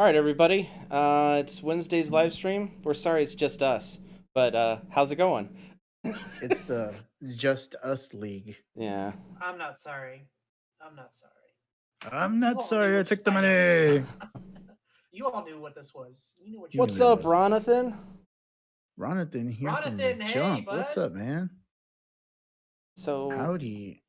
All right, everybody. It's Wednesday's live stream. We're sorry it's just us, but how's it going? It's the Just Us League. Yeah. I'm not sorry. I'm not sorry. I'm You not all sorry knew I what took this the time money. was. You all knew what this was. You knew what you What's knew up, it was. Ronathan? Ronathan here from the Ronathan, hey, jump. What's bud. up, man? So, Howdy.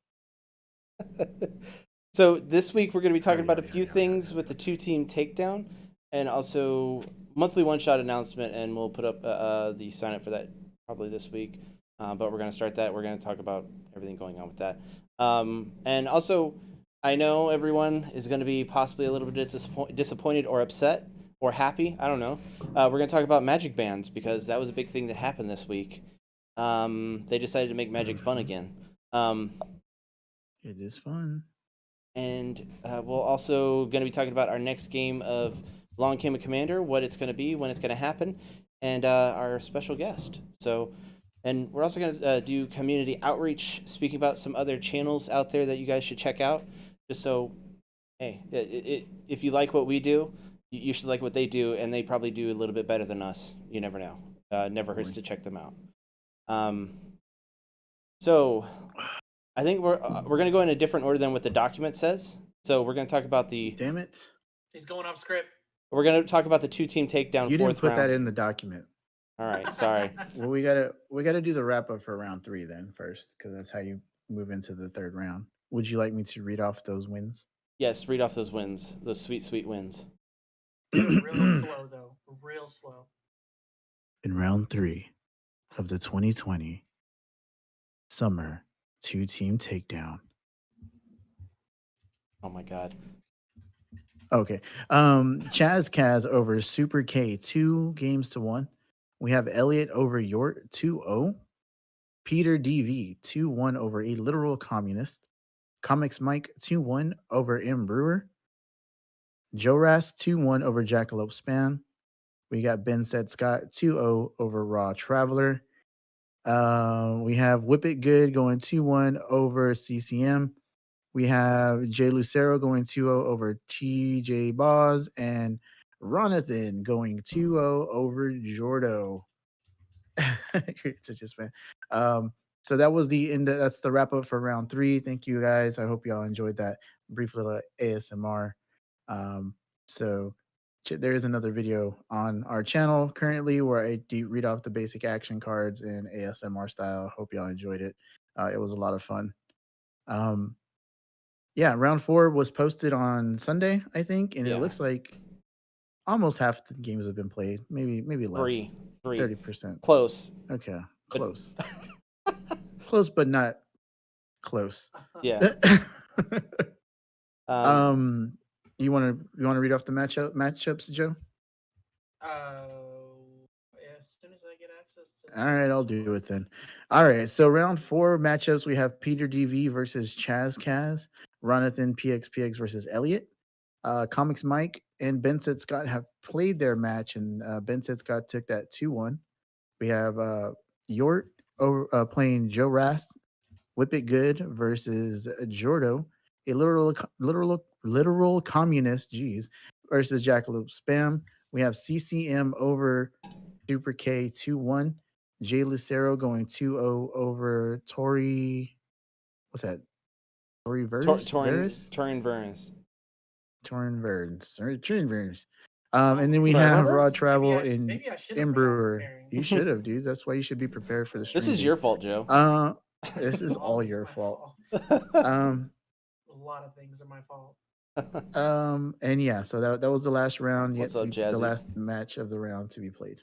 so this week we're going to be talking Howdy, about a howdy, few howdy, howdy, things howdy, with the howdy. two-team takedown, and also monthly one-shot announcement, and we'll put up the sign-up for that probably this week. But we're going to start that. We're going to talk about everything going on with that. And also, I know everyone is going to be possibly a little bit disappointed or upset or happy. I don't know. We're going to talk about Magic bands because that was a big thing that happened this week. They decided to make Magic fun again. It is fun. And we'll also going to be talking about our next game of Long Game of Commander, what it's going to be, when it's going to happen, and our special guest. So, and we're also going to do community outreach, speaking about some other channels out there that you guys should check out. Just so, hey, if you like what we do, you should like what they do, and they probably do a little bit better than us. You never know. Never hurts to check them out. So I think we're going to go in a different order than what the document says. So we're going to talk about the. Damn it! He's going off script. We're going to talk about the two-team takedown. You didn't fourth put round. that in the document. All right, sorry. Well, we gotta do the wrap up for round 3 then first, because that's how you move into the third round. Would you like me to read off those wins? Yes, read off those wins, those sweet, sweet wins. Real slow, though. Real slow. In round 3 of the 2020 Summer two-team takedown. Oh my god. Okay. Chaz Kaz over Super K 2-1. We have Elliot over York 2-0. Peter DV 2-1 over a literal communist. Comics Mike 2-1 over M Brewer. Joe Ras 2-1 over Jackalope Span. We got Ben Said Scott 2-0 over Raw Traveler. We have Whip It Good going 2-1 over CCM. We have Jay Lucero going 2-0 over TJ Boz, and Ronathan going 2-0 over Jordo. It's just fan. So that was the end. That's the wrap up for round 3. Thank you guys. I hope y'all enjoyed that brief little ASMR. So there is another video on our channel currently where I do read off the basic action cards in ASMR style. Hope y'all enjoyed it. It was a lot of fun. Yeah, round 4 was posted on Sunday, I think, and Yeah. it looks like almost half the games have been played. Maybe less. 3. 30%. Close. Okay, But- close. Close, but not close. Yeah. You want to read off the matchups, Joe? As soon as I get access to. All right, I'll do it then. All right, so round 4 matchups, we have Peter DV versus Chaz Kaz, Ronathan PXPX versus Elliot. Comics Mike and Ben Said Scott have played their match, and Ben Said Scott took that 2-1. We have Yort playing Joe Rast, Whip It Good versus Jordo, a literal communist, versus Jackalope Spam. We have CCM over Super K 2-1. Jay Lucero going 2-0 over Tori. What's that? Tori Veris? Turin Verns. Torin Verns. And then we have Raw Travel and Brewer. You should have, dude. That's why you should be prepared for the stream. This is your fault, Joe. This is all your fault. A lot of things are my fault. And yeah, so that was the last round. What's up, Jazzy? The last match of the round to be played.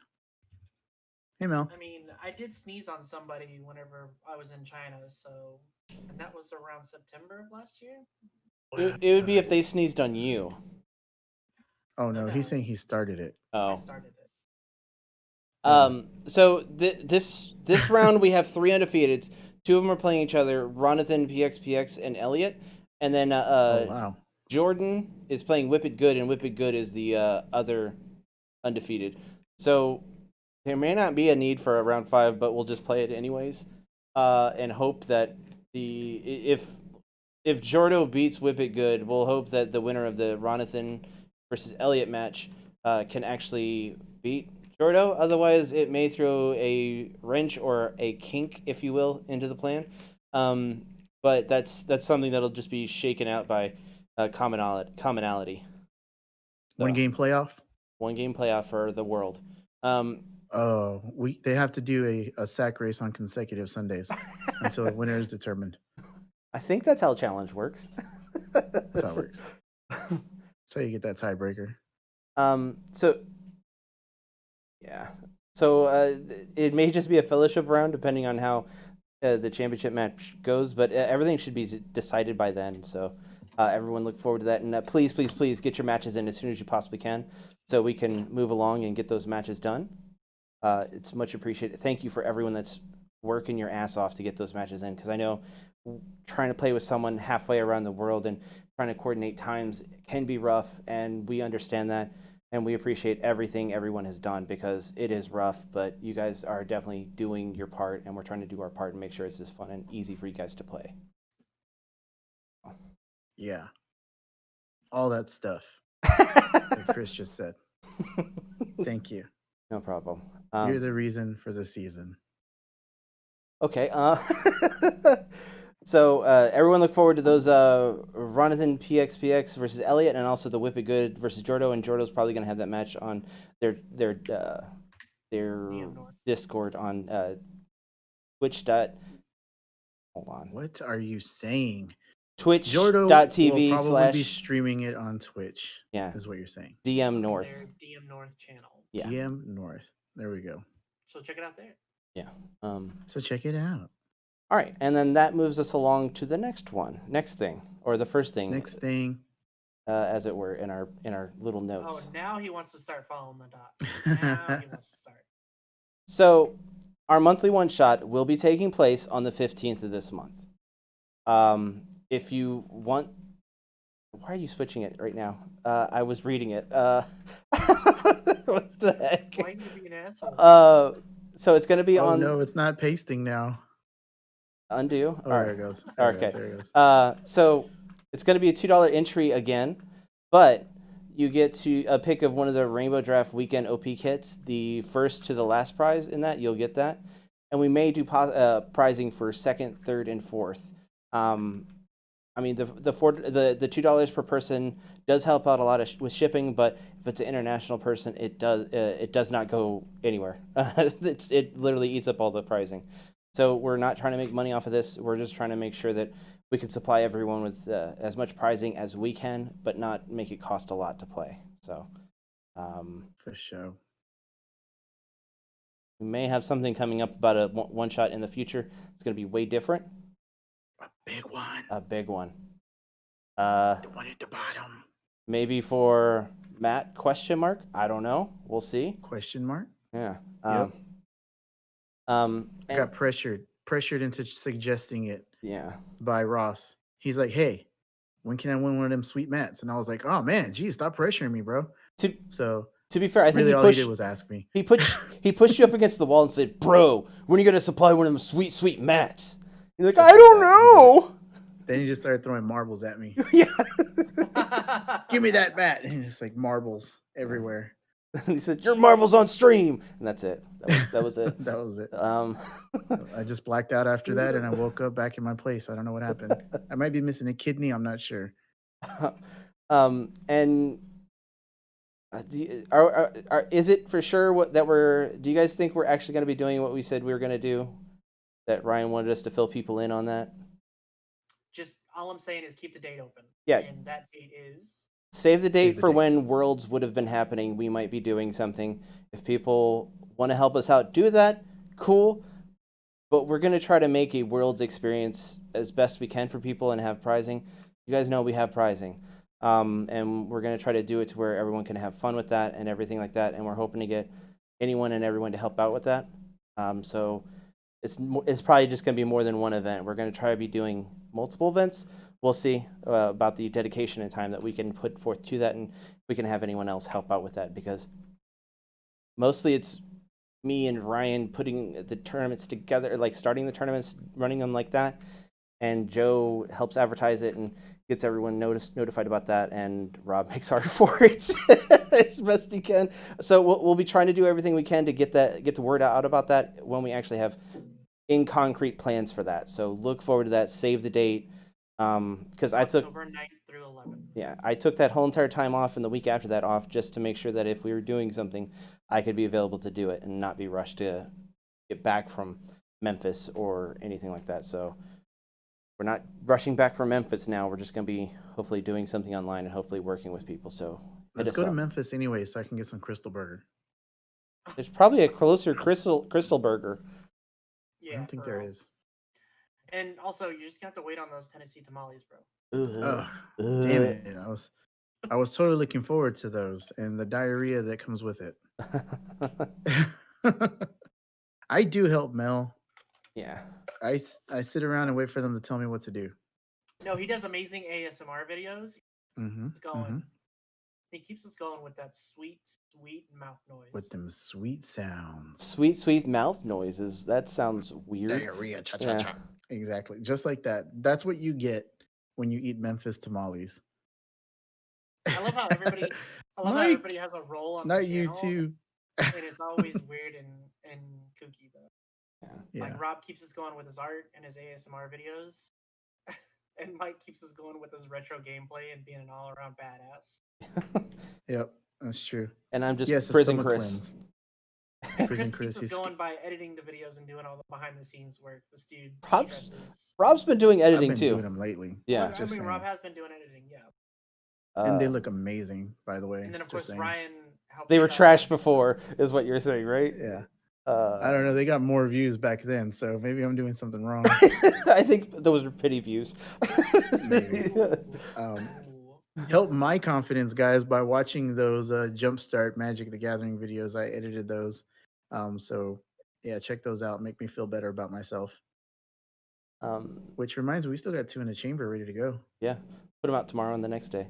Hey, Mel. I mean, I did sneeze on somebody whenever I was in China, so, and that was around September of last year. It would be if they sneezed on you. Oh no, he's saying he started it. Oh. I started it. So this round we have 3 undefeateds. 2 of them are playing each other: Ronathan, PXPX, and Elliot. And then wow. Jordan is playing Whip It Good, and Whip It Good is the other undefeated. So there may not be a need for a round 5, but we'll just play it anyways, and hope that if Jordo beats Whip It Good, we'll hope that the winner of the Ronathan versus Elliot match can actually beat Jordo. Otherwise, it may throw a wrench or a kink, if you will, into the plan. But that's something that'll just be shaken out by commonality. One So, game playoff. one game playoff for the world. Oh, they have to do a sack race on consecutive Sundays until a winner is determined. I think that's how challenge works. That's how it works. That's how you get that tiebreaker. So yeah. So it may just be a fellowship round, depending on how the championship match goes. But everything should be decided by then. So everyone look forward to that. And please, please, please get your matches in as soon as you possibly can, so we can move along and get those matches done. It's much appreciated. Thank you for everyone that's working your ass off to get those matches in, because I know trying to play with someone halfway around the world and trying to coordinate times can be rough, and we understand that, and we appreciate everything everyone has done, because it is rough, but you guys are definitely doing your part, and we're trying to do our part and make sure it's as fun and easy for you guys to play. Yeah. All that stuff that Chris just said. Thank you. No problem. You're the reason for the season. Okay. So everyone look forward to those Ronathan PXPX versus Elliot, and also the Whip It Good versus Jordo. And Jordo's probably going to have that match on their Discord on Twitch. Hold on. What are you saying? Twitch.tv will probably be / streaming it on Twitch. Yeah. Is what you're saying. DM North. Their DM North channel. Yeah. DM North. There we go. So check it out there. Yeah. So check it out. All right, and then that moves us along to the next thing, or the first thing. Next thing. As it were, in our little notes. Oh, now he wants to start following the dot. Now he wants to start. So, our monthly one shot will be taking place on the 15th of this month. If you want, why are you switching it right now? I was reading it. What the heck? Why are you being an asshole? So it's going to be on. No, it's not pasting now. Undo. Oh, there it goes. Okay. There it goes. So it's going to be a $2 entry again, but you get to a pick of one of the Rainbow Draft Weekend OP kits. The first to the last prize in that, you'll get that, and we may do pricing for second, third, and fourth. I mean, the $2 per person does help out a lot with shipping, but if it's an international person, it does not go anywhere. It literally eats up all the pricing. So we're not trying to make money off of this. We're just trying to make sure that we can supply everyone with as much pricing as we can, but not make it cost a lot to play. So, for sure. We may have something coming up about a one shot in the future. It's going to be way different. A big one. A big one. The one at the bottom. Maybe for Matt? ? I don't know. We'll see. ? Yeah. Yep. I got pressured into suggesting it. Yeah. By Ross. He's like, "Hey, when can I win one of them sweet mats?" And I was like, "Oh man, geez, stop pressuring me, bro." To be fair, I think really he all pushed, he did was ask me. He pushed you up against the wall and said, "Bro, when are you gonna supply one of them sweet mats?" You're like, "I don't know." Then he just started throwing marbles at me. Yeah. Give me that mat. And it's like marbles everywhere. And he said, "Your marbles on stream," and that's it. That was it. That was it. I just blacked out after that, and I woke up back in my place. I don't know what happened. I might be missing a kidney. I'm not sure. And is it for sure do you guys think we're actually going to be doing what we said we were going to do? That Ryan wanted us to fill people in on that? Just all I'm saying is keep the date open. Yeah. And that date is... Save the date for when Worlds would have been happening. We might be doing something. If people want to help us out, do that. Cool. But we're going to try to make a Worlds experience as best we can for people and have prizing. You guys know we have prizing. And we're going to try to do it to where everyone can have fun with that and everything like that. And we're hoping to get anyone and everyone to help out with that. So it's probably just going to be more than one event. We're going to try to be doing multiple events. We'll see about the dedication and time that we can put forth to that, and we can have anyone else help out with that, because mostly it's me and Ryan putting the tournaments together, like starting the tournaments, running them like that, and Joe helps advertise it and gets everyone notified about that, and Rob makes art for it as best he can. So we'll be trying to do everything we can to get the word out about that when we actually have in concrete plans for that. So look forward to that. Save the date. Because I took October 9th through 11th. I took that whole entire time off and the week after that off just to make sure that if we were doing something, I could be available to do it and not be rushed to get back from Memphis or anything like that. So we're not rushing back from Memphis now. We're just going to be hopefully doing something online and hopefully working with people. So hit Let's us go to up. Memphis anyway, so I can get some Crystal Burger. There's probably a closer Crystal Burger. Yeah, I don't think for there real. is. And also, you just have to wait on those Tennessee tamales, bro. Oh, damn it! I was totally looking forward to those and the diarrhea that comes with it. I do help Mel. Yeah. I sit around and wait for them to tell me what to do. No, he does amazing ASMR videos. Mm-hmm. It's going. He keeps us going with that sweet mouth noise. With them sweet sounds. Sweet mouth noises. That sounds weird. Diarrhea, cha-cha-cha. Yeah. Exactly. Just like that. That's what you get when you eat Memphis tamales. I love how everybody has a role on the Not channel. you too. And it's always weird and kooky though. Yeah. Like Rob keeps us going with his art and his ASMR videos. And Mike keeps us going with his retro gameplay and being an all-around badass. Yep, that's true. And I'm just Yes, a prison stomach Chris. cleanse. And Prison Chris keeps Chris, us going by editing the videos and doing all the behind-the-scenes work. This dude Rob's stresses. Rob's been doing I've editing been too. doing them lately. Yeah. Well, I Just mean, saying. Rob has been doing editing, yeah. And they look amazing, by the way. And then of just course saying. Ryan helps. They were us out trash with- before, is what you're saying, right? Yeah. I don't know. They got more views back then, so maybe I'm doing something wrong. I think those were pity views. Maybe. Help my confidence, guys, by watching those Jumpstart Magic the Gathering videos. I edited those. So yeah, check those out. Make me feel better about myself. Which reminds me, we still got 2 in the chamber ready to go. Yeah. Put them out tomorrow and the next day.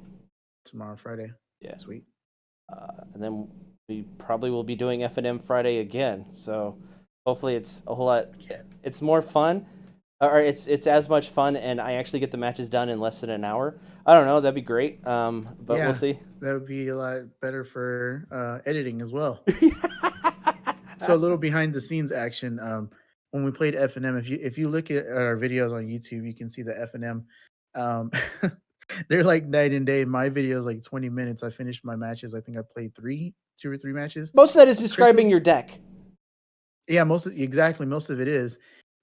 Tomorrow, Friday. Yeah. Sweet. And then we probably will be doing F&M Friday again. So hopefully it's a whole lot. It's more fun. Or it's as much fun, and I actually get the matches done in less than an hour. I don't know. That'd be great. But Yeah, we'll see. That would be a lot better for editing as well. So a little behind the scenes action. When we played F&M, if you look at our videos on YouTube, you can see the F&M. They're like night and day. My video is like 20 minutes. I finished my matches. I think I played 2 or 3 matches. Most of that is describing your deck. Yeah, most of it is.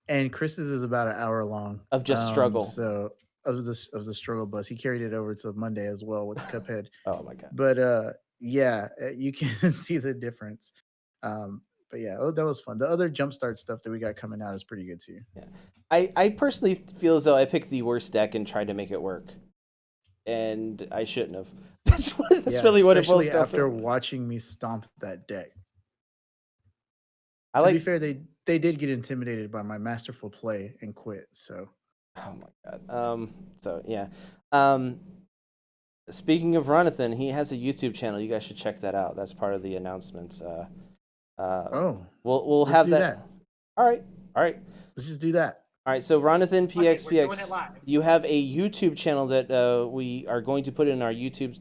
And Chris's is about an hour long Of just struggle. So of the struggle bus, he carried it over to Monday as well with Cuphead. Oh my god! But yeah, you can see the difference. But yeah, that was fun. The other Jumpstart stuff that we got coming out is pretty good too. Yeah, I personally feel as though I picked the worst deck and tried to make it work, and I shouldn't have. That's really what it boils down to. After watching me stomp that deck. To be fair, they did get intimidated by my masterful play and quit. So. Oh my god. So yeah. Speaking of Ronathan, he has a YouTube channel. You guys should check that out. That's part of the announcements. We'll have that. All right. Let's just do that. All right. So Ronathan PXPX, okay, you have a YouTube channel that we are going to put in our YouTube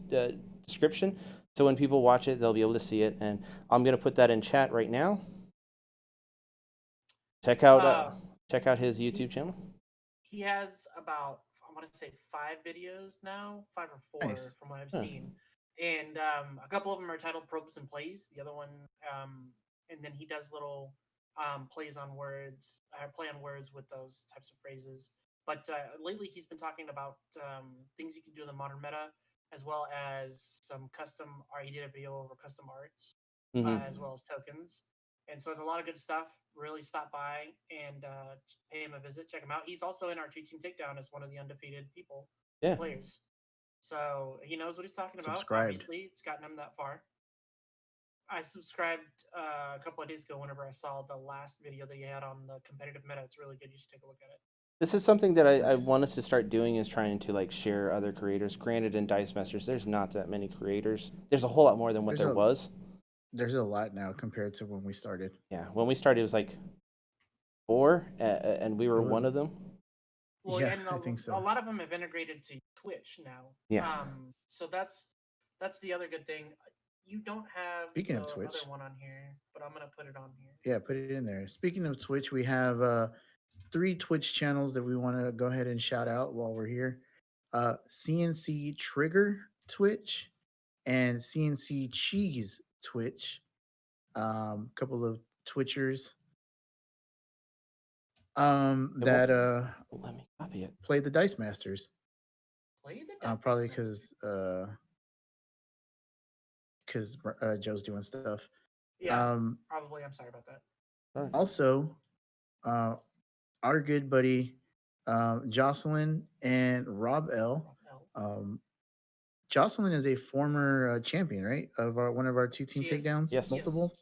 description. So when people watch it, they'll be able to see it. And I'm going to put that in chat right now. Check out his YouTube channel. He has about, I want to say 5 videos now, 5 or 4 nice. From what I've seen, and a couple of them are titled Probes and Plays. The other one, and then he does little plays on words, play on words with those types of phrases. But lately, he's been talking about things you can do in the modern meta, as well as some custom art. He did a video over custom arts, as well as tokens. And so there's a lot of good stuff. Really stop by and pay him a visit. Check him out. He's also in our 2-team takedown as one of the undefeated players. So he knows what he's talking about. Obviously, it's gotten him that far. I subscribed a couple of days ago whenever I saw the last video that he had on the competitive meta. It's really good. You should take a look at it. This is something that I want us to start doing, is trying to like share other creators. Granted, in Dice Masters, there's not that many creators. There's a whole lot more than what there was. There's a lot now compared to when we started. Yeah, when we started, it was like 4, and we were one of them. Well, Yeah, and I think a so. lot of them have integrated to Twitch now. Yeah. So that's the other good thing. You don't have Speaking of the other Twitch, one on here, but I'm gonna put it on here. yeah, put it in there. Speaking of Twitch, we have 3 Twitch channels that we want to go ahead and shout out while we're here. CNC Trigger Twitch and CNC Cheese Twitch. Couple of Twitchers It won't that let me copy it. play the Dice Masters. Play the Dice Probably Master. because Joe's doing stuff. Yeah, probably. I'm sorry about that. All right. Also, uh, our good buddy Jocelyn and Rob L. L. Um, Jocelyn is a former champion, right? Of one of our 2 team She is. takedowns, Yes. multiple.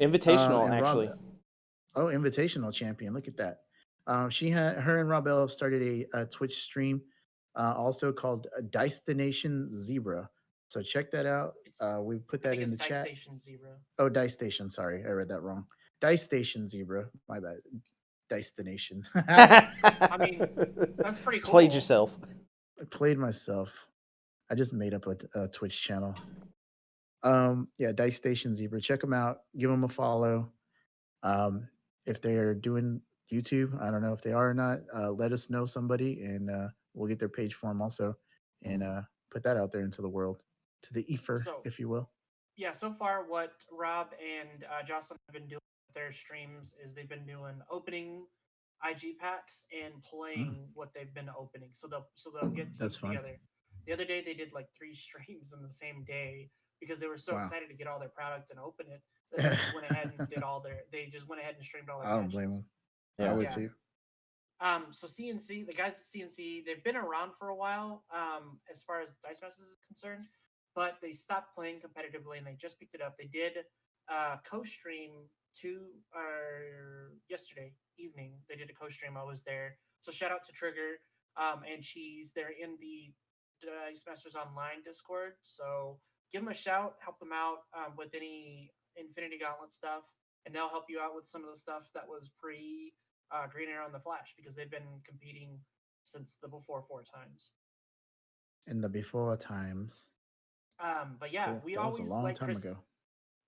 Invitational, And Rob, actually. invitational champion. Look at that. Her and Rob L have started a Twitch stream, also called Destination Zebra. So check that out. It's, We put I that think in it's the Dice chat. Station Zero. Oh, Dice Station. Sorry, I read that wrong. Dice Station Zebra. My bad. Destination. I mean, that's pretty cool. Played yourself. I played myself. I just made up a Twitch channel. Yeah, Dice Station Zebra. Check them out. Give them a follow. If they're doing YouTube, I don't know if they are or not. Let us know somebody, and we'll get their page for them also, and put that out there into the world, to the ether, So if you will. yeah, so far what Rob and Jocelyn have been doing with their streams is they've been doing opening IG packs and playing what they've been opening. So they'll get That's teams fun. together. The other day they did like 3 streams in the same day because they were so Wow. excited to get all their product and open it that they just went ahead and did all their. They just went ahead and streamed all their I don't blame matches. them. I Yeah. would Yeah. too. So CNC, the guys at CNC, they've been around for a while, as far as Dice Masters is concerned, but they stopped playing competitively and they just picked it up. They did co-stream yesterday evening. They did a co-stream. I was there. So shout out to Trigger and Cheese. They're in the Dice Masters Online Discord. So give them a shout, help them out with any Infinity Gauntlet stuff, and they'll help you out with some of the stuff that was pre Green Arrow and the Flash because they've been competing since the before 4 times. In the before times. But yeah, Cool. we That was a always long time ago.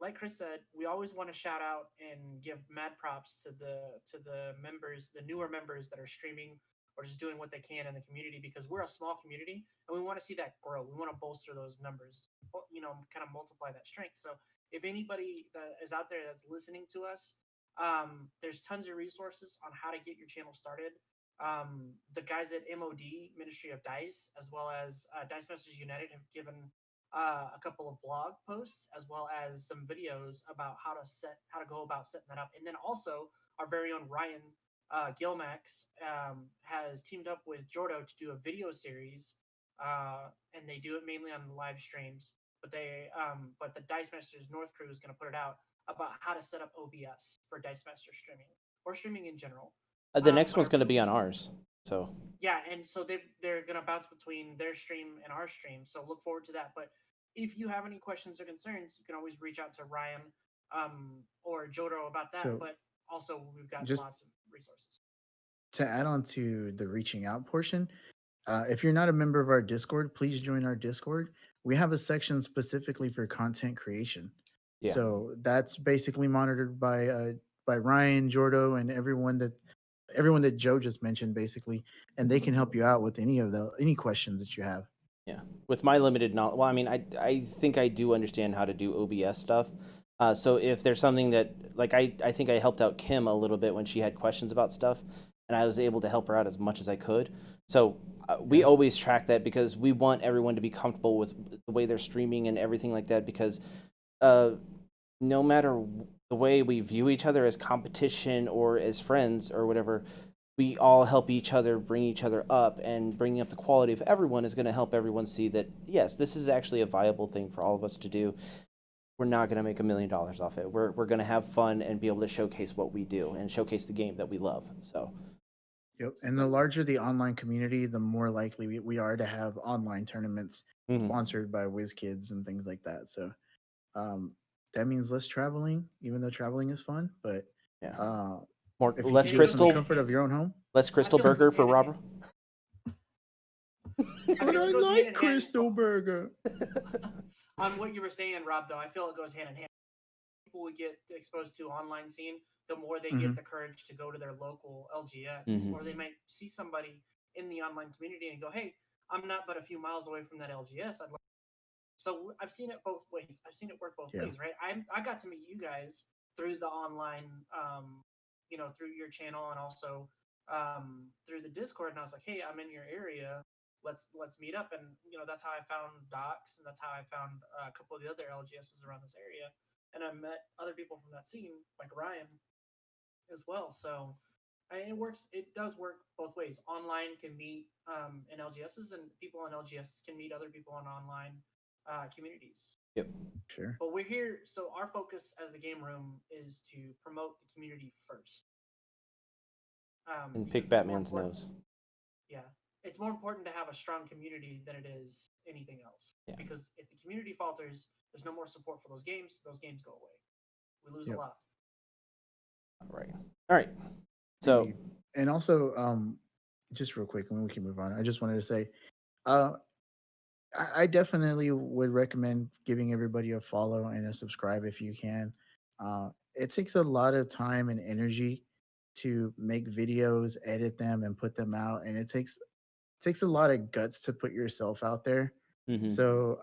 like Chris said, we always want to shout out and give mad props to the members, the newer members that are streaming or just doing what they can in the community because we're a small community and we want to see that grow. We want to bolster those numbers, kind of multiply that strength. So if anybody that is out there that's listening to us, there's tons of resources on how to get your channel started. The guys at MOD, Ministry of Dice, as well as Dice Masters United, have given a couple of blog posts as well as some videos about how to go about setting that up. And then also our very own Ryan Gilmax has teamed up with Jordo to do a video series, and they do it mainly on live streams. But the Dice Masters North crew is going to put it out about how to set up OBS for Dice Master streaming or streaming in general. The next But one's our going to crew- be on ours. So yeah, and so they're gonna bounce between their stream and our stream. So look forward to that. But if you have any questions or concerns, you can always reach out to Ryan or Jodo about that. So But also we've got just lots of resources. to add on to the reaching out portion, if you're not a member of our Discord, please join our Discord. We have a section specifically for content creation. yeah. So that's basically monitored by Ryan, Jordo, and everyone that Joe just mentioned, basically, and they can help you out with any questions that you have. Yeah, with my limited knowledge, well, I mean, I think I do understand how to do OBS stuff. So if there's something that, like, I think I helped out Kim a little bit when she had questions about stuff, and I was able to help her out as much as I could. So we always track that because we want everyone to be comfortable with the way they're streaming and everything like that. Because no matter the way we view each other as competition or as friends or whatever, we all help each other bring each other up, and bringing up the quality of everyone is going to help everyone see that yes, this is actually a viable thing for all of us to do. We're not going to make $1 million off it. We're going to have fun and be able to showcase what we do and showcase the game that we love. So Yep. And the larger the online community, the more likely we are to have online tournaments sponsored by WizKids and things like that. So that means less traveling, even though traveling is fun. But yeah, uh, more if you less can do it from the crystal, comfort of your own home, less crystal I feel like burger we're for getting Robert. I But feel I it goes hand in like hand. Crystal Burger. On what you were saying, Rob, though, I feel it goes hand in hand. People we get exposed to online scene, the more they get the courage to go to their local LGS, or they might see somebody in the online community and go, "Hey, I'm not but a few miles away from that LGS. I'd like." So I've seen it both ways. I've seen it work both Yeah. ways, right? I got to meet you guys through the online, through your channel and also through the Discord, and I was like, "Hey, I'm in your area. Let's meet up." And that's how I found Docs, and that's how I found a couple of the other LGSs around this area. And I met other people from that scene, like Ryan, as well. So it works. It does work both ways. Online can meet in LGSs, and people in LGSs can meet other people in online communities. Yep. Sure. But we're here, so our focus as the game room is to promote the community first. And Because pick Batman's nose. Yeah, it's more important to have a strong community than it is anything else. Yeah. Because if the community falters, there's no more support for those games. Those games go away. We lose a lot. All right. So, Indeed. And also, just real quick, and then we can move on. I just wanted to say, uh, I definitely would recommend giving everybody a follow and a subscribe if you can. It takes a lot of time and energy to make videos, edit them, and put them out, and it takes a lot of guts to put yourself out there. So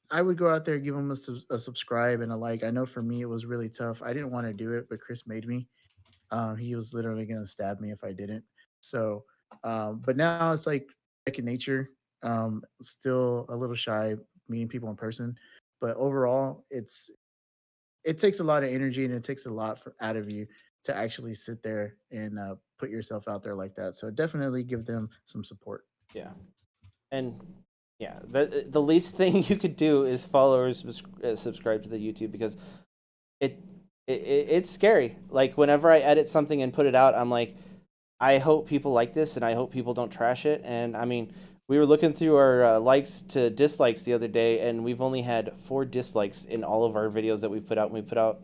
I would go out there, give them a subscribe and a like. I know for me it was really tough. I didn't want to do it, but Chris made me. He was literally gonna stab me if I didn't. So, but now it's like second nature. Still a little shy meeting people in person, but overall, it takes a lot of energy and it takes a lot out of you to actually sit there and put yourself out there like that. So definitely give them some support. yeah. And yeah, the least thing you could do is follow or subscribe to the YouTube, because it's scary. Like, whenever I edit something and put it out, I'm like, I hope people like this, and I hope people don't trash it. And I mean, we were looking through our likes to dislikes the other day, and we've only had 4 dislikes in all of our videos that we've put out. And we put out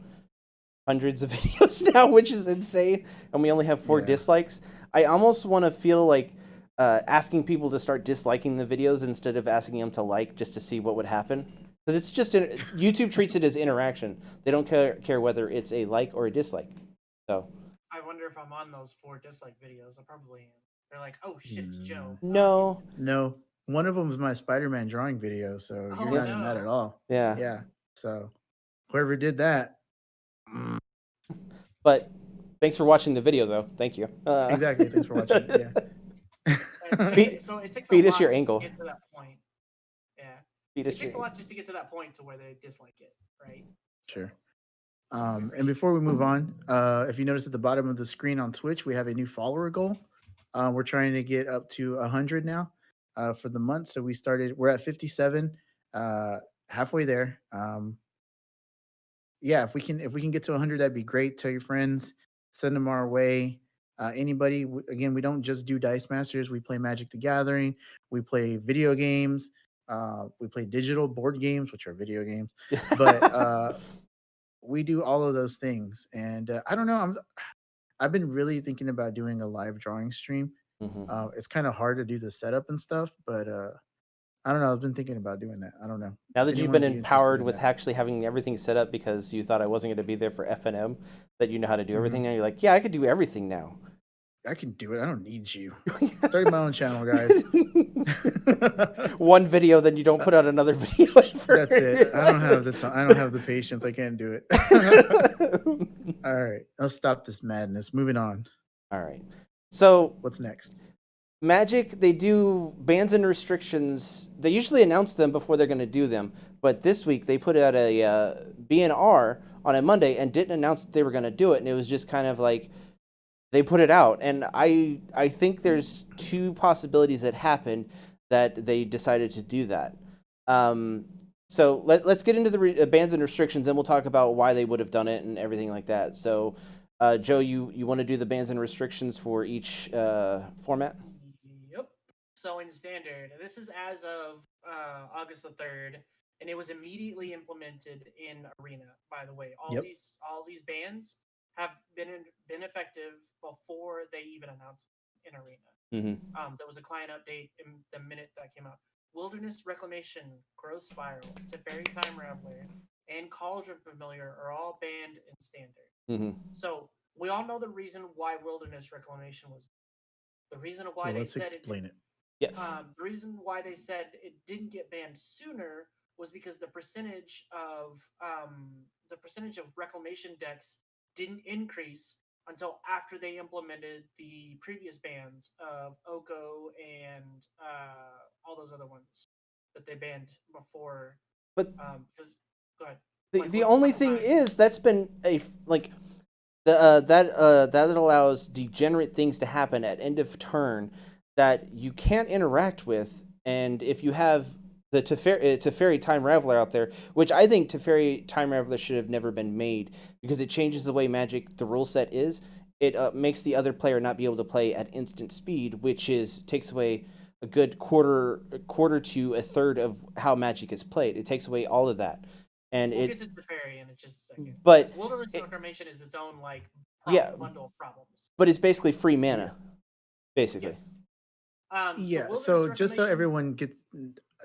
hundreds of videos now, which is insane, and we only have 4 dislikes. I almost want to feel like asking people to start disliking the videos instead of asking them to like, just to see what would happen. Because it's just YouTube treats it as interaction. They don't care whether it's a like or a dislike. So I wonder if I'm on those 4 dislike videos. I probably am. They're like, "Oh shit, it's Joe." no. No, one of them was my Spider-Man drawing video, so you're not in that at all. Yeah. Yeah. So whoever did that, But thanks for watching the video, though. Thank you. exactly. Thanks for watching. Yeah. So it takes a Feed lot us your just angle. to get to that point. Yeah. Feed It us takes your a lot just to get to that point to where they dislike it, right? So, Sure. And before we move on, if you notice at the bottom of the screen on Twitch, we have a new follower goal. We're trying to get up to 100 now for the month. So we're at 57, halfway there. Yeah, if we can get to 100, that'd be great. Tell your friends, send them our way. Anybody, again, we don't just do Dice Masters. We play Magic the Gathering. We play video games. We play digital board games, which are video games. But we do all of those things, and I don't know. I've been really thinking about doing a live drawing stream. It's kind of hard to do the setup and stuff, but I don't know. I've been thinking about doing that. I don't know. Now If that you've anyone been would be interested empowered in with that. actually having everything set up because you thought I wasn't going to be there for FNM, that you know how to do everything Mhm. now, you're like, yeah, I could do everything now. I can do it. I don't need you. Starting my own channel, guys. One video, then you don't put out another video. That's it. I don't have the time. I don't have the patience. I can't do it. All right. I'll stop this madness. Moving on. All right. So What's next? Magic, they do bans and restrictions. They usually announce them before they're going to do them, but this week they put out a BNR on a Monday and didn't announce that they were going to do it, and it was just kind of like they put it out. And I think there's 2 possibilities that happened that they decided to do that. So let's get into the bans and restrictions, and we'll talk about why they would have done it and everything like that. So, Joe, you want to do the bans and restrictions for each format? Yep. So in standard, this is as of August the 3rd, and it was immediately implemented in Arena. By the way, all Yep. these bans have been effective before they even announced them. in Arena. Mm-hmm. There was a client update in the minute that came out. Wilderness Reclamation, Growth Spiral, Teferi Time Raveler, and Cauldron Familiar are all banned in Standard. Mm-hmm. So we all know the reason why Wilderness Reclamation was. The reason why Well, they let's said explain it. Yeah. the reason why they said it didn't get banned sooner was because the percentage of reclamation decks didn't increase until after they implemented the previous bans of Oko and all those other ones that they banned before. But Because go ahead. the once only upon a thing time- is that's been like that allows degenerate things to happen at end of turn that you can't interact with, and if you have the Teferi Time Raveler out there, which I think Teferi Time Raveler should have never been made because it changes the way Magic the rule set is. It makes the other player not be able to play at instant speed, which takes away a good quarter to a third of how Magic is played. It takes away all of that, and we'll get to Teferi in just a second. but Wilderness Reclamation is its own yeah, bundle of problems. but it's basically free mana, basically. Yes. Yeah. Wilderness So just so Reclamation- everyone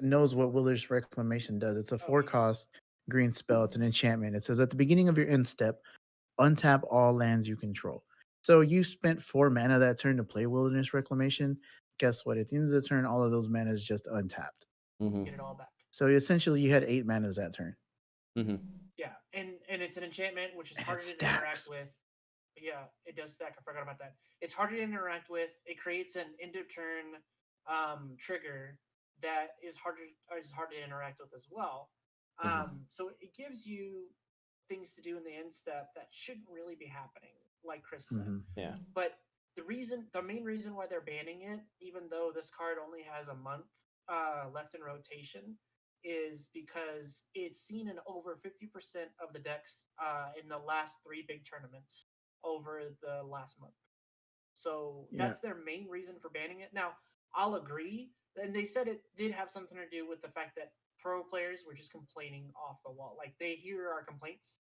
knows what Wilderness Reclamation does, it's a Oh, 4-cost green spell. It's an enchantment. It says at the beginning of your end step, untap all lands you control. So you spent 4 mana that turn to play Wilderness Reclamation. Guess what? At the end of the turn, all of those mana is just untapped. Mm-hmm. get it all back. So essentially, you had 8 manas that turn. Mm-hmm. Yeah, and it's an enchantment which is And it harder to interact stacks. with. Yeah, it does stack. I forgot about that. It's harder to interact with. It creates an end of turn trigger that is hard to interact with as well. So it gives you things to do in the end step that shouldn't really be happening, like Chris said. Mhm. Yeah. But the main reason why they're banning it, even though this card only has a month left in rotation, is because it's seen in over 50% of the decks in the last 3 big tournaments over the last month. So Yeah. that's their main reason for banning it. Now, I'll agree, and they said it did have something to do with the fact that pro players were just complaining off the wall. Like they hear our complaints,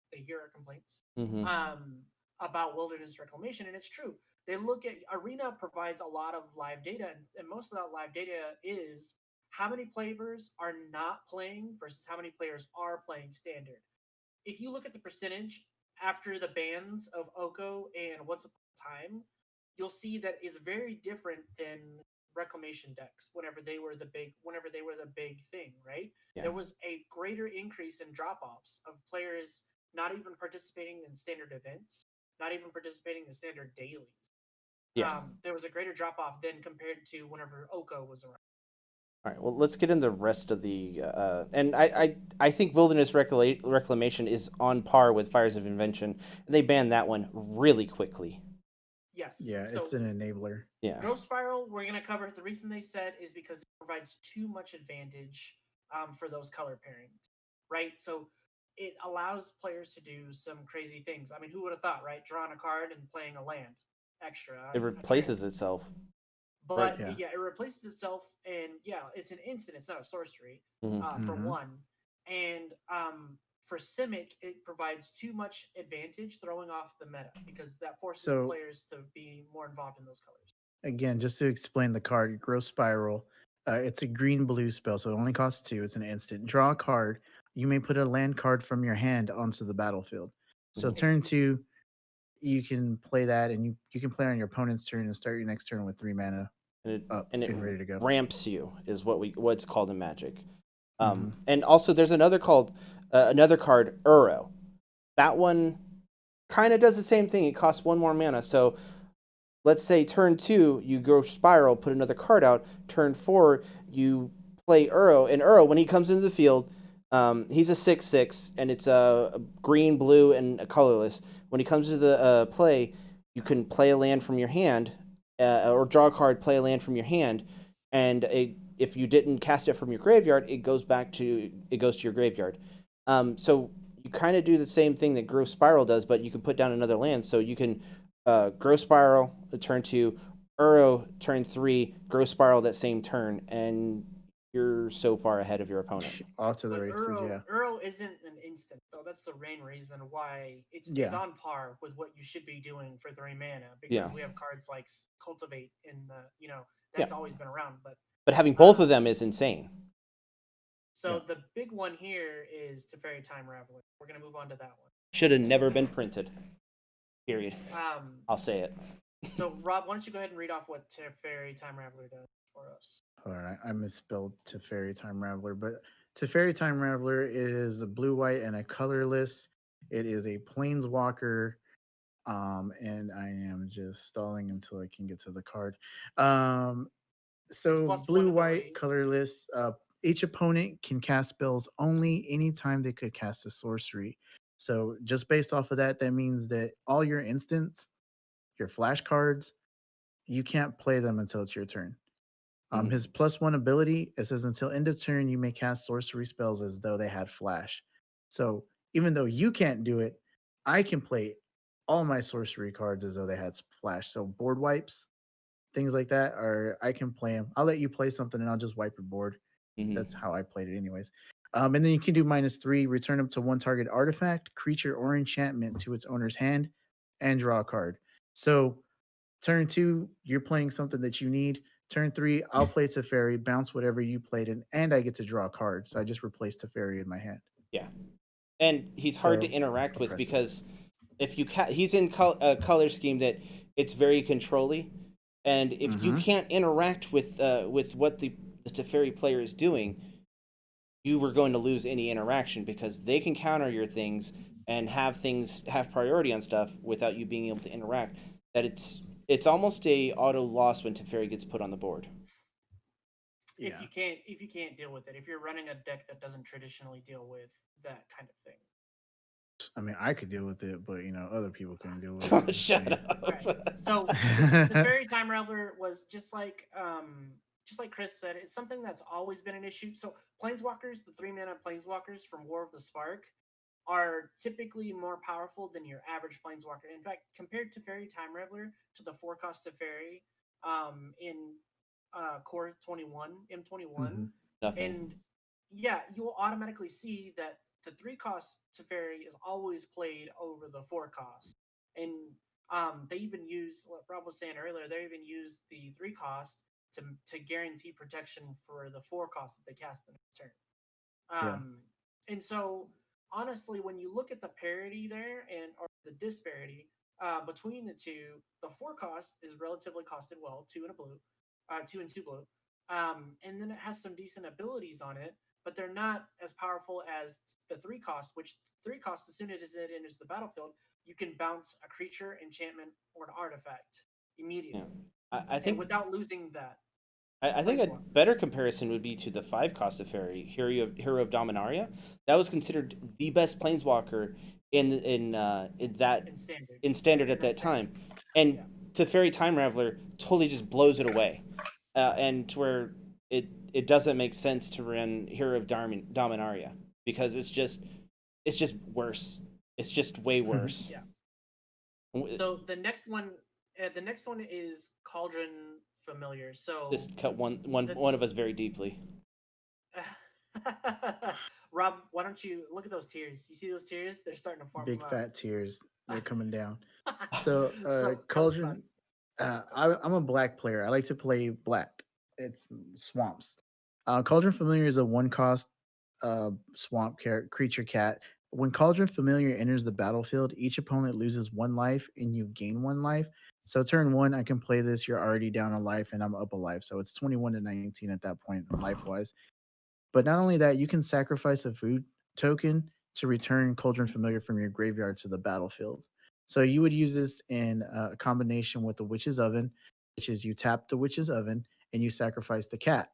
Mm-hmm. about Wilderness Reclamation, and it's true. They look at Arena provides a lot of live data, and most of that live data is how many players are not playing versus how many players are playing Standard. If you look at the percentage after the bans of Oko and Once Upon a Time, you'll see that it's very different than reclamation decks whenever they were the big thing, right? Yeah. There was a greater increase in drop-offs of players not even participating in standard events, not even participating in standard dailies. Yeah. There was a greater drop-off than compared to whenever Oko was around. All right. Well, let's get into the rest of the. And I think Wilderness Reclamation is on par with Fires of Invention. They banned that one really quickly. Yes. Yeah, So it's an enabler. Yeah. Growth Spiral, we're going to cover. The reason they said is because it provides too much advantage for those color pairings, right? So it allows players to do some crazy things. I mean, who would have thought, right? Drawing a card and playing a land extra. It replaces itself. But right. Yeah. it replaces itself, and it's an instant. It's not a sorcery, Mm-hmm. for Mhm. one. And for Simic, it provides too much advantage throwing off the meta because that forces So- players to be more involved in those colors. Again, just to explain the card, Growth Spiral. It's a green-blue spell, so it only costs 2. It's an instant. Draw a card. You may put a land card from your hand onto the battlefield. So Mhm. turn 2, you can play that, and you can play on your opponent's turn and start your next turn with 3 mana And up it and ready to go. ramps you is what's called in Magic. Mhm. And also there's another card, Uro. That one kind of does the same thing. It costs 1 more mana. So let's say turn 2 you go Spiral, put another card out. Turn 4 you play Uro, and Uro when he comes into the field, he's a 6/6 and it's a green, blue, and a colorless. When he comes to the play, you can play a land from your hand, or draw a card, play a land from your hand, and if you didn't cast it from your graveyard, it goes to your graveyard. So you kind of do the same thing that Growth Spiral does, but you can put down another land. So you can Growth Spiral turn 2, Uro turn 3, Growth Spiral that same turn, and you're so far ahead of your opponent. Off to the But races, yeah. Uro isn't an instant though. That's the main reason why it's Yeah. on par with what you should be doing for 3 mana Yeah. because we have cards like Cultivate in the Yeah. that's always been around. But having both of Um, them is insane. so Yeah. the big one here is Teferi Time Raveler. We're gonna move on to that Should have never been printed. Period. one. I'll say it. So Rob, why don't you go ahead and read off what Teferi Time Raveler does for us? All right, I misspelled Teferi Time Raveler, but Teferi Time Raveler is a blue, white, and a colorless. It is a planeswalker. And I am just stalling until I can get to the card. Um, It's so plus one blue, white, ability. colorless. Each opponent can cast spells only anytime they could cast a sorcery. So just based off of that, that means that all your instants, your flash cards, you can't play them until it's your turn. Mhm. His plus one ability, it says until end of turn, you may cast sorcery spells as though they had flash. So even though you can't do it, I can play all my sorcery cards as though they had flash. So board wipes, things like that, or I can play them. I'll let you play something and I'll just wipe your board. Mhm. That's how I played it, anyways. And then you can do -3, return up to one target artifact, creature, or enchantment to its owner's hand, and draw a card. So turn 2, you're playing something that you need. Turn 3, I'll play Teferi, bounce whatever you played in, and I get to draw a card. So I just replaced Teferi in my hand. Yeah. And he's hard to So interact with oppressive. because if you he's in a color scheme that it's very controlly, and if you Mm-hmm. can't interact with what the Teferi player is doing, you were going to lose any interaction because they can counter your things and have priority on stuff without you being able to interact. That it's almost a auto loss when Teferi gets put on the board. If Yeah. you can't deal with it, if you're running a deck that doesn't traditionally deal with that kind of thing. I mean, I could deal with it, but other people couldn't deal with it. I'm just Shut saying. All right. up. So Teferi Time Raveler was just like Chris said, it's something that's always been an issue. So Planeswalkers, the 3 mana Planeswalkers from War of the Spark, are typically more powerful than your average Planeswalker. In fact, compared to Fairy Time Raveler to the 4 cost of Fairy in Core 21, Mm-hmm. M21, Nothing. and yeah, you will automatically see that the 3 cost Teferi is always played over the 4 cost. And they even use what Rob was saying earlier. They even use the 3 cost to guarantee protection for the 4 cost that they cast the next turn. Yeah. And so honestly, when you look at the parity there and or the disparity between the two, the 4 cost is relatively costed well, 2 and a blue, 2 and 2 blue, and then it has some decent abilities on it, but they're not as powerful as the 3 cost. Which 3 cost, as soon as it enters the battlefield, you can bounce a creature, enchantment, or an artifact Yeah. immediately, I and think without losing that I think a planeswalker. better comparison would be to the 5 cost of Fairy, Hero of Dominaria. That was considered the best planeswalker in that In standard, in standard in at that that standard, time, and yeah. Teferi Time Raveler totally just blows it away, and to where it doesn't make sense to run Hero of Dominaria because it's just worse. It's just way worse. Yeah. So the next one is Cauldron Familiar. This So cut the one of us very deeply. Rob, why don't you look at those tears? You see those tears? They're starting to form. Big fat tears. They're coming down. So, So tell us about Cauldron. Cauldron. I'm a black player. I like to play black. It's swamps. Cauldron Familiar is a one cost swamp creature cat. When Cauldron Familiar enters the battlefield, each opponent loses 1 life and you gain 1 life. So turn 1, I can play this. You're already down a life and I'm up a life. So it's 21-19 at that point life wise. But not only that, you can sacrifice a food token to return Cauldron Familiar from your graveyard to the battlefield. So you would use this in a combination with the Witch's Oven, which is you tap the Witch's Oven and you sacrifice the cat.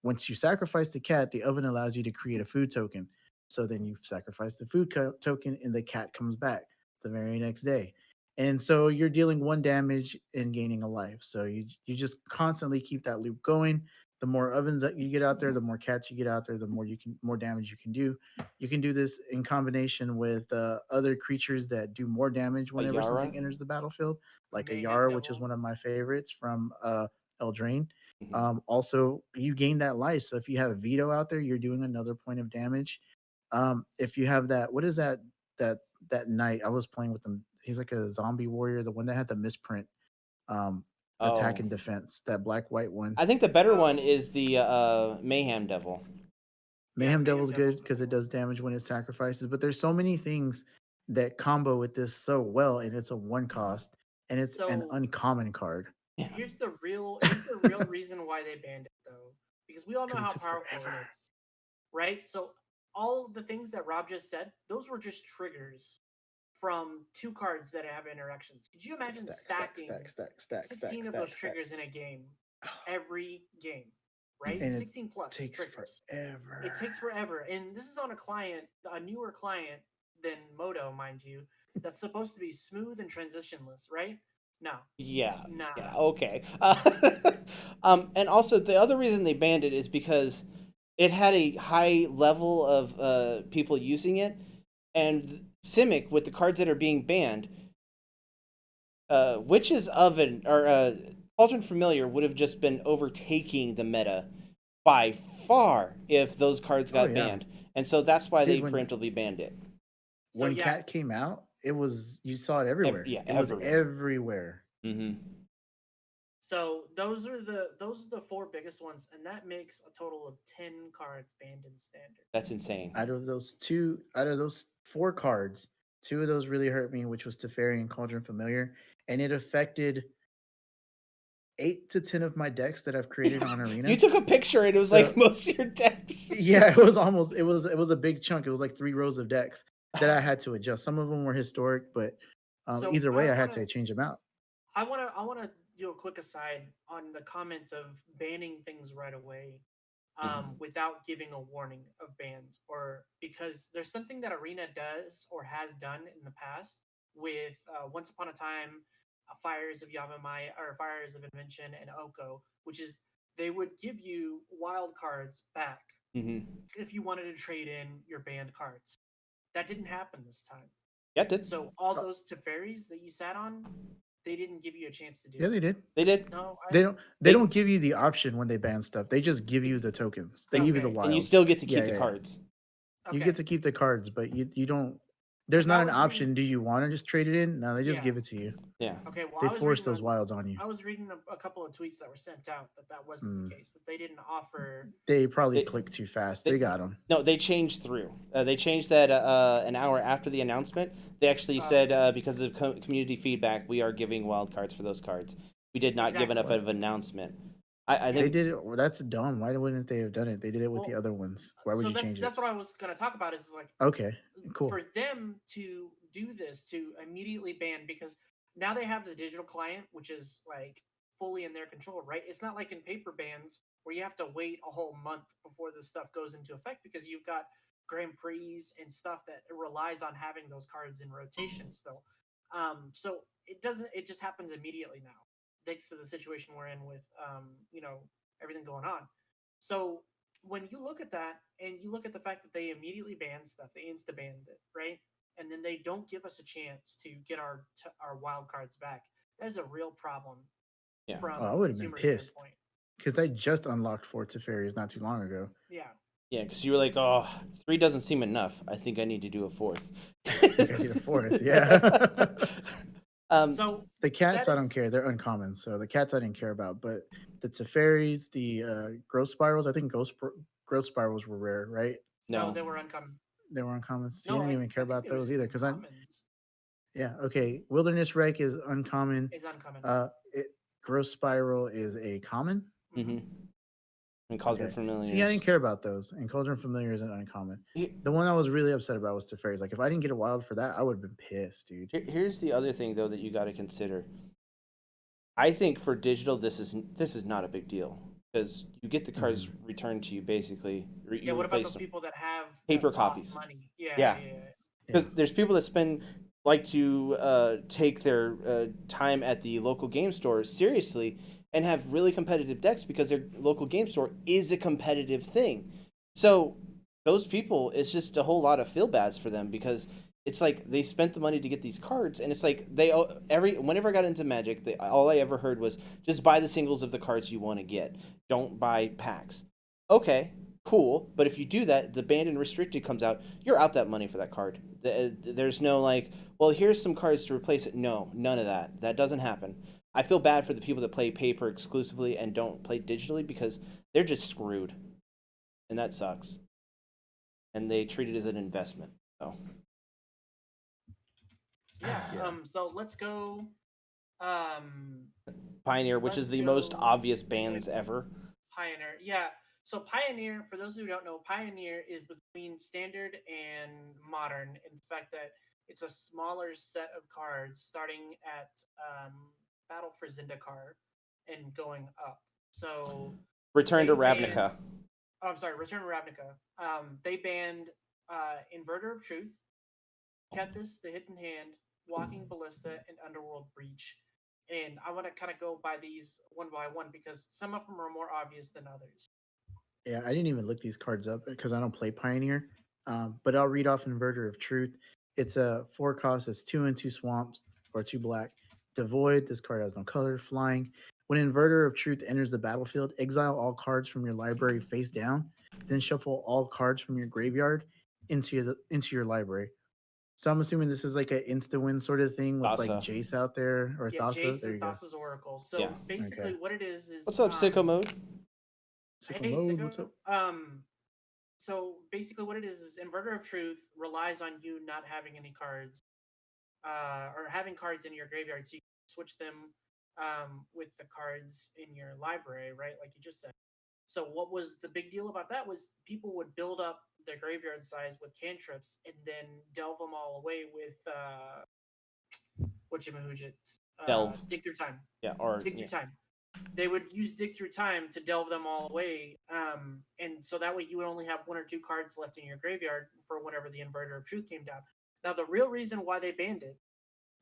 Once you sacrifice the cat, the oven allows you to create a food token. So then you sacrifice the food token and the cat comes back the very next day. And so you're dealing 1 damage and gaining a life. So you just constantly keep that loop going. The more ovens that you get out there, the more cats you get out there, the more damage you can do. You can do this in combination with other creatures that do more damage A whenever Yara. something enters the battlefield, like a Mayhem Yara, which is Devil. one of my favorites from Eldraine. Mhm. Also, you gain that life. So if you have Veto out there, you're doing another point of damage. If you have that, what is that that knight? I was playing with him. He's like a zombie warrior, the one that had the misprint, attack Oh, and defense, that black white one. I think the better one Oh, is the Mayhem Devil. yeah, Mayhem Mayhem Devil's good Devil's the because it cool one. does damage when it sacrifices, but there's so many things that combo with this so well, and it's a one cost, and it's an So uncommon card. Yeah. here's the real reason why they banned it though, because we all know Because it how took powerful it forever. is, right? So all of the things that Rob just said, those were just triggers from two cards that have interactions. Could you imagine Stack, stack, stacking stack, stack, stack, stack, 16 of those stack, stack. triggers in a game, every game, right? And it 16 plus takes triggers. forever. It takes forever. And this is on a newer client than Moto, mind you, that's supposed to be smooth and transitionless, right? No. Yeah. Nah. Yeah. Okay. And also the other reason they banned it is because it had a high level of people using it, and Simic with the cards that are being banned, Witches Oven or Cauldron Familiar would have just been overtaking the meta by far if those cards Oh got yeah, banned, and so that's why dude. they preemptively banned it. So When yeah, Cat came out, it was you saw it everywhere. Yeah, It was everywhere. everywhere. Mm-hmm. so those are the four biggest ones, and that makes a total of 10 cards banned in standard. That's insane. Out of those four cards, two of those really hurt me, which was Teferi and Cauldron Familiar, and it affected 8 to 10 of my decks that I've created on You Arena. took a picture, and it was So like most of your decks. yeah, it was almost it was a big chunk. It was like 3 rows of decks that I had to adjust. Some of them were historic, but So either way, I had to change them out. I wanna do a quick aside on the comments of banning things right away, Mhm. without giving a warning of bans, or because there's something that Arena does or has done in the past with Once Upon a Time, Fires of Yavimaya or Fires of Invention and Oko, which is they would give you wild cards back Mhm. if you wanted to trade in your banned cards. That didn't happen this time. Yeah, it did. So all Uh, those Teferis that you sat on, they didn't give you a chance to do yeah, it. they did. They did. No, I They They don't give you the option when they ban stuff. They just give you the tokens. They give you the okay. and you wilds. still get to Yeah, keep the yeah, yeah. cards. You Okay. get to keep the cards, but you don't. There's Because I not an was reading option. Do you want to just trade it in? No, they just yeah. give it to you. Yeah. Okay, well They force those wilds on you. I was reading a couple of tweets that were sent out that that wasn't the Mm. case, that they didn't offer They probably They, click too fast. they They got them. no, they changed through. They changed that an hour after the announcement. They actually said okay. because of community feedback, we are giving wild cards for those cards. We did not give enough Exactly. What? of an announcement. I Yeah. They think did it. Well, that's dumb. Why wouldn't they have done it? They did it with the Well, other ones. Why would so you change it? that's what I was gonna talk about is like Okay, cool. for them to do this to immediately ban, because now they have the digital client, which is like fully in their control, right? It's not like in paper bans where you have to wait a whole month before this stuff goes into effect, because you've got Grand Prix and stuff that relies on having those cards in rotation still. So it doesn't, it just happens immediately now, thanks to the situation we're in with everything going on. So when you look at that and you look at the fact that they immediately banned stuff, they insta banned it, right? And then they don't give us a chance to get our wild cards back. That is a real problem yeah. from Oh, I a would have been consumer pissed standpoint. because I just unlocked 4 Teferis not too long ago. Yeah. Yeah, because you were like, oh, 3 doesn't seem enough. I think I need to do a fourth. I think I need a fourth. Yeah. So The cats, that I don't is care. They're uncommon, so the cats I didn't care about. But the Teferis, the growth spirals, I think growth spirals were rare, right? no, No. they were uncommon. They were uncommon. See, I No, didn't even care I think about it was those either. even Because commons. yeah, okay. Wilderness Wreck is uncommon. Is uncommon. It growth spiral is a common. Mm-hmm. Mm-hmm. And Cauldron Okay. See, I didn't Familiars. care about those. And Cauldron Familiar isn't uncommon. He- The one I was really upset about was Teferis. Like, if I didn't get a wild for that, I would have been pissed, dude. Here's the other thing though that you got to consider. I think for digital, this is not a big deal because you get the cards Mhm. returned to you basically. Yeah. You What about replace those them. people that have Paper that lost copies. money? Yeah, Yeah, yeah, yeah. Yeah. because there's people that like to take their time at the local game store seriously and have really competitive decks because their local game store is a competitive thing. So those people, it's just a whole lot of feel bads for them because it's like they spent the money to get these cards, and it's like whenever I got into Magic, all I ever heard was just buy the singles of the cards you want to get. Don't buy packs. Okay, cool. But if you do that, the banned and restricted comes out. You're out that money for that card. There's no like, well, here's some cards to replace it. No, none of that. That doesn't happen. I feel bad for the people that play paper exclusively and don't play digitally because they're just screwed, and that sucks. And they treat it as an investment. So Yeah. Yeah. So let's go. Um, Pioneer, which is let's the most go obvious with bans ever. Pioneer. Yeah. So Pioneer, for those who don't know, Pioneer is between standard and modern in the fact that it's a smaller set of cards starting at Battle for Zendikar and going up. So Return they to banned. Ravnica. Oh, I'm sorry, Return to Ravnica. They banned Inverter of Truth, Kethis, the Hidden Hand, Walking Ballista, and Underworld Breach. And I want to kind of go by these one by one because some of them are more obvious than others. Yeah, I didn't even look these cards up because I don't play Pioneer. But I'll read off Inverter of Truth. It's a 4 cost. It's 2 and 2 swamps or 2 black. Devoid. This card has no color. Flying. When Inverter of Truth enters the battlefield, exile all cards from your library face down. Then shuffle all cards from your graveyard into your library. So I'm assuming this is like an insta win sort of thing with like Thassa. Jace out there or Yeah, Thassa. There Jason you go. Thassa's Oracle. Yeah. So basically, Okay. what it is What's up, Sicko Mode? Sickle hey, mode. Sicko. What's up? So basically, what it is Inverter of Truth relies on you not having any cards, or having cards in your graveyard, so you can switch them with the cards in your library, right? Like you just said. So what was the big deal about that was people would build up their graveyard size with cantrips and then delve them all away with Delve. dig through time. Yeah, or Dig through yeah. time. They would use dig through time to delve them all away, and so that way you would only have one or two cards left in your graveyard for whenever the Inverter of Truth came down. Now the real reason why they banned it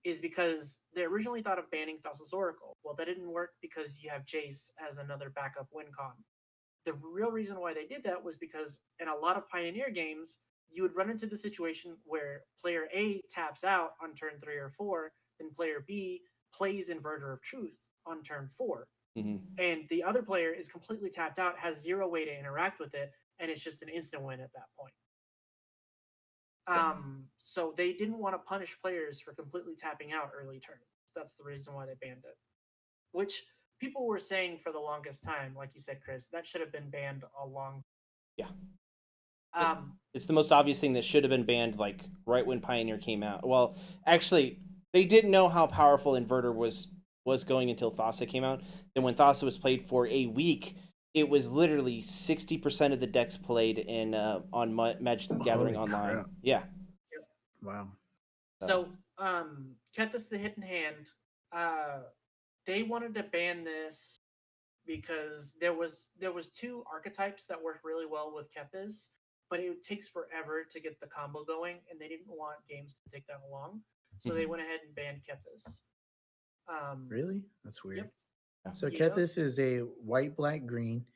is because they originally thought of banning Thassa's Oracle. Well, that didn't work because you have Jace as another backup win con. The real reason why they did that was because in a lot of Pioneer games, you would run into the situation where player A taps out on turn 3 or 4, then player B plays Inverter of Truth on turn 4. Mm-hmm. And the other player is completely tapped out, has zero way to interact with it, and it's just an instant win at that point. So they didn't want to punish players for completely tapping out early turn. That's the reason why they banned it. Which people were saying for the longest time, like you said, Chris, that should have been banned a long. Yeah. Um, It's the most obvious thing that should have been banned, like right when Pioneer came out. Well, actually, they didn't know how powerful Inverter was going until Thassa came out. Then when Thassa was played for a week, it was literally 60% of the decks played in on Magic the Gathering Holy Online. crap. Yeah. Wow. so, Kethis the Hidden Hand, uh, they wanted to ban this because there was two archetypes that work really well with Kethis, but it takes forever to get the combo going, and they didn't want games to take that long, so they went ahead and banned Kethis. Really? That's weird. Yep. So Yep. Kethis is a white, black, green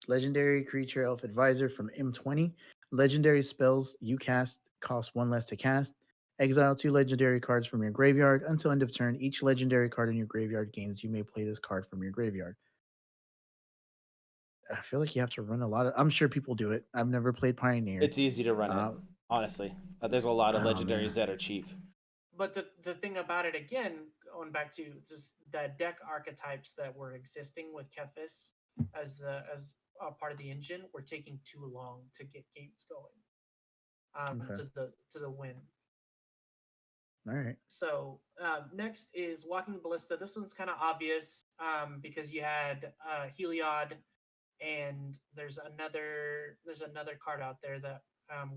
legendary creature elf advisor from M20. Legendary spells you cast cost 1 less to cast. Exile 2 legendary cards from your graveyard. Until end of turn, each legendary card in your graveyard gains. You may play this card from your graveyard. I feel like you have to run a lot of. I'm sure people do it. I've never played Pioneer. It's easy to run it, honestly. There's a lot of Oh man. legendaries that are cheap. But the thing about it again, going back to just the deck archetypes that were existing with Kethis as a part of the engine were taking too long to get games going. Okay. To the win. All right. So next is Walking Ballista. This one's kind of obvious because you had Heliod, and there's another card out there that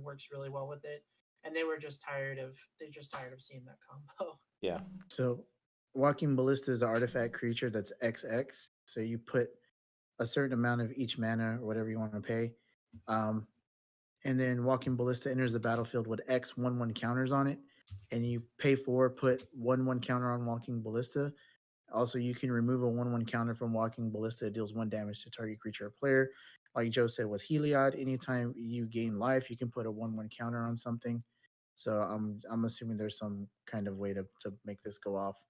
works really well with it, and they're just tired of seeing that combo. Yeah. So Walking Ballista is an artifact creature that's XX. So you put a certain amount of each mana or whatever you want to pay. Um, and then Walking Ballista enters the battlefield with X 1/1 counters on it. And you pay 4, put 1/1 counter on Walking Ballista. Also, you can remove a 1/1 counter from Walking Ballista. It deals 1 damage to target creature or player. Like Joe said with Heliod, anytime you gain life, you can put a 1/1 counter on something. So I'm assuming there's some kind of way to make this go off.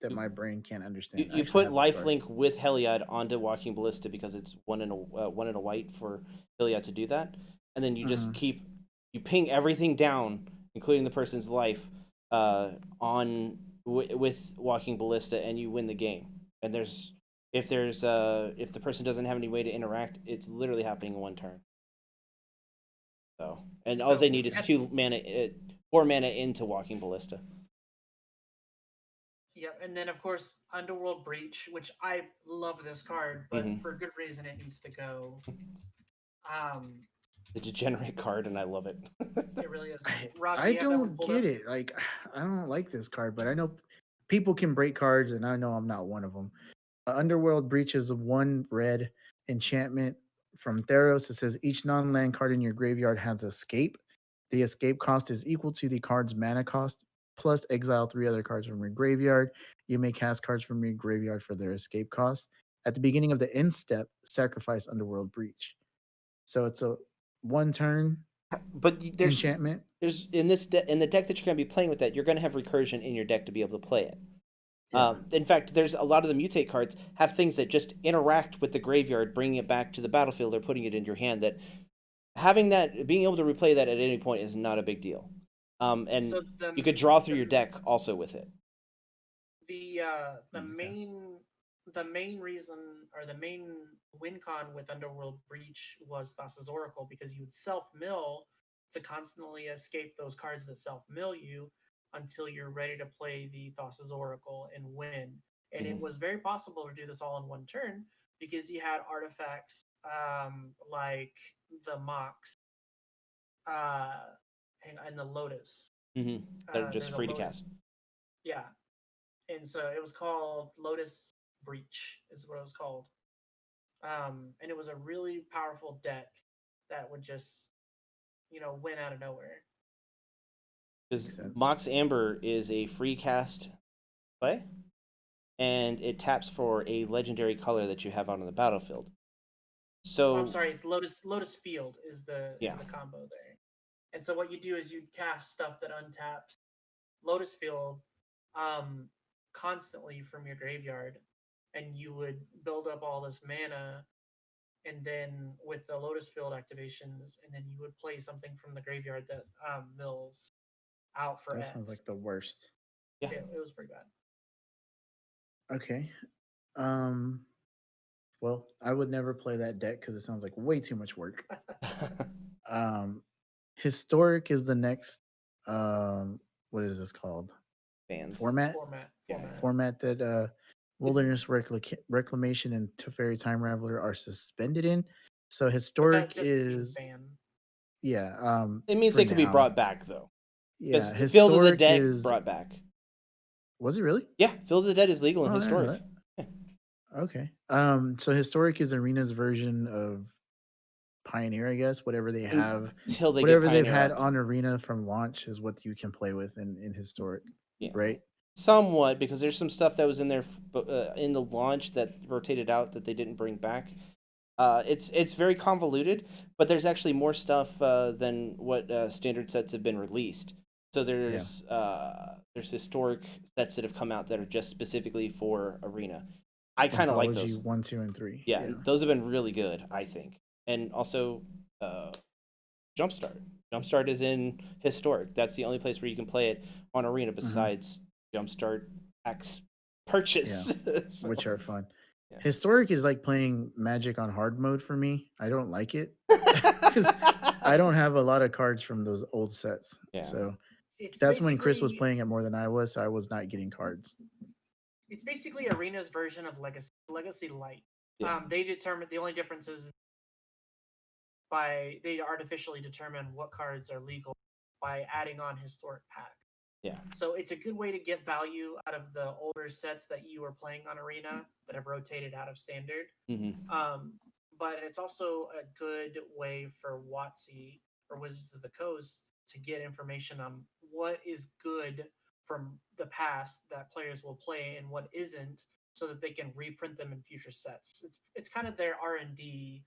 that You- my brain can't You, understand. I you actually put have this card. Lifelink with Heliod onto Walking Ballista because it's one in a white for Heliod to do that, and then you just Mhm. you ping everything down, including the person's life, with Walking Ballista, and you win the game. And if the person doesn't have any way to interact, it's literally happening in one turn. So, and all So they need is at 4 mana into Walking Ballista. Yep, and then of course Underworld Breach, which I love this card, but Mhm. for good reason it needs to go. Um, The degenerate card, and I love it. it really is. Rob, do I you have that one don't pulled get up? it. Like, I don't like this card, but I know people can break cards, and I know I'm not one of them. Underworld Breach is a 1 red enchantment from Theros. It says each non-land card in your graveyard has escape. The escape cost is equal to the card's mana cost, plus exile 3 other cards from your graveyard. You may cast cards from your graveyard for their escape cost. At the beginning of the end step, sacrifice Underworld Breach. So it's a 1 turn But enchantment. there's in in the deck that you're going to be playing with that, you're going to have recursion in your deck to be able to play it. Yeah. In fact, there's a lot of the mutate cards have things that just interact with the graveyard, bringing it back to the battlefield or putting it in your hand. That having that, being able to replay that at any point is not a big deal. And So the you could draw through the your deck also with it. the Okay. main reason or the main win con with Underworld Breach was Thassa's Oracle because you would self mill to constantly escape those cards that self mill you until you're ready to play the Thassa's Oracle and win. And it Mhm. was very possible to do this all in one turn because you had artifacts like the Mox and the Lotus. Mm-hmm. That are just There's a free to Lotus, cast. yeah, and so it was called Lotus Breach is what it was called. And it was a really powerful deck that would just win out of nowhere. Because Makes sense. Mox Amber is a free cast play, and it taps for a legendary color that you have out on the battlefield. Oh, I'm So sorry, it's Lotus Field is the yeah, combo there. And so what you do is you cast stuff that untaps Lotus Field um, constantly from your graveyard, and you would build up all this mana and then with the Lotus Field activations, and then you would play something from the graveyard that mills out for That sounds X. like the worst. yeah. It was pretty bad. Okay. Um well, I would never play that deck because it sounds like way too much work. Um Historic is the next what is this called? Fans. Format? Yeah. Format that Wilderness Reclamation and Teferi Time Raveler are suspended in. So But that historic just means is ban. yeah, It means for they could be now. brought back though, Yeah, because Field of the historic Dead is brought back. was it really? Yeah, Field of the Dead is legal Oh, in I didn't know historic. that. Yeah. Okay. So historic is Arena's version of Pioneer, I guess. Until they get Whatever they've Pioneer had up. on Arena from launch is what you can play with in historic, Yeah. right? Somewhat, because there's some stuff that was in there in the launch that rotated out that they didn't bring back. It's very convoluted, but there's actually more stuff than what standard sets have been released. So Yeah. there's historic sets that have come out that are just specifically for Arena. I kind of like Anthology those. 1, 2, and 3. Yeah, Yeah. those have been really good, I think. And also, uh, Jumpstart. Jumpstart is in historic. That's the only place where you can play it on Arena Hmm. besides Jumpstart X Yeah. purchase. Which So, are fun. yeah. Historic is like playing Magic on hard mode for me. I don't like it because I don't have a lot of cards from those old sets. Yeah. So It's that's when Chris was basically playing it more than I was. So I was not getting cards. it's basically Arena's version of Legacy Light. Yeah. They determine the only difference is by they artificially determine what cards are legal by adding on historic pack. Yeah. So it's a good way to get value out of the older sets that you were playing on Arena that have rotated out of Standard. Hmm. But it's also a good way for WotC or Wizards of the Coast to get information on what is good from the past that players will play and what isn't, so that they can reprint them in future sets. It's kind of their R&D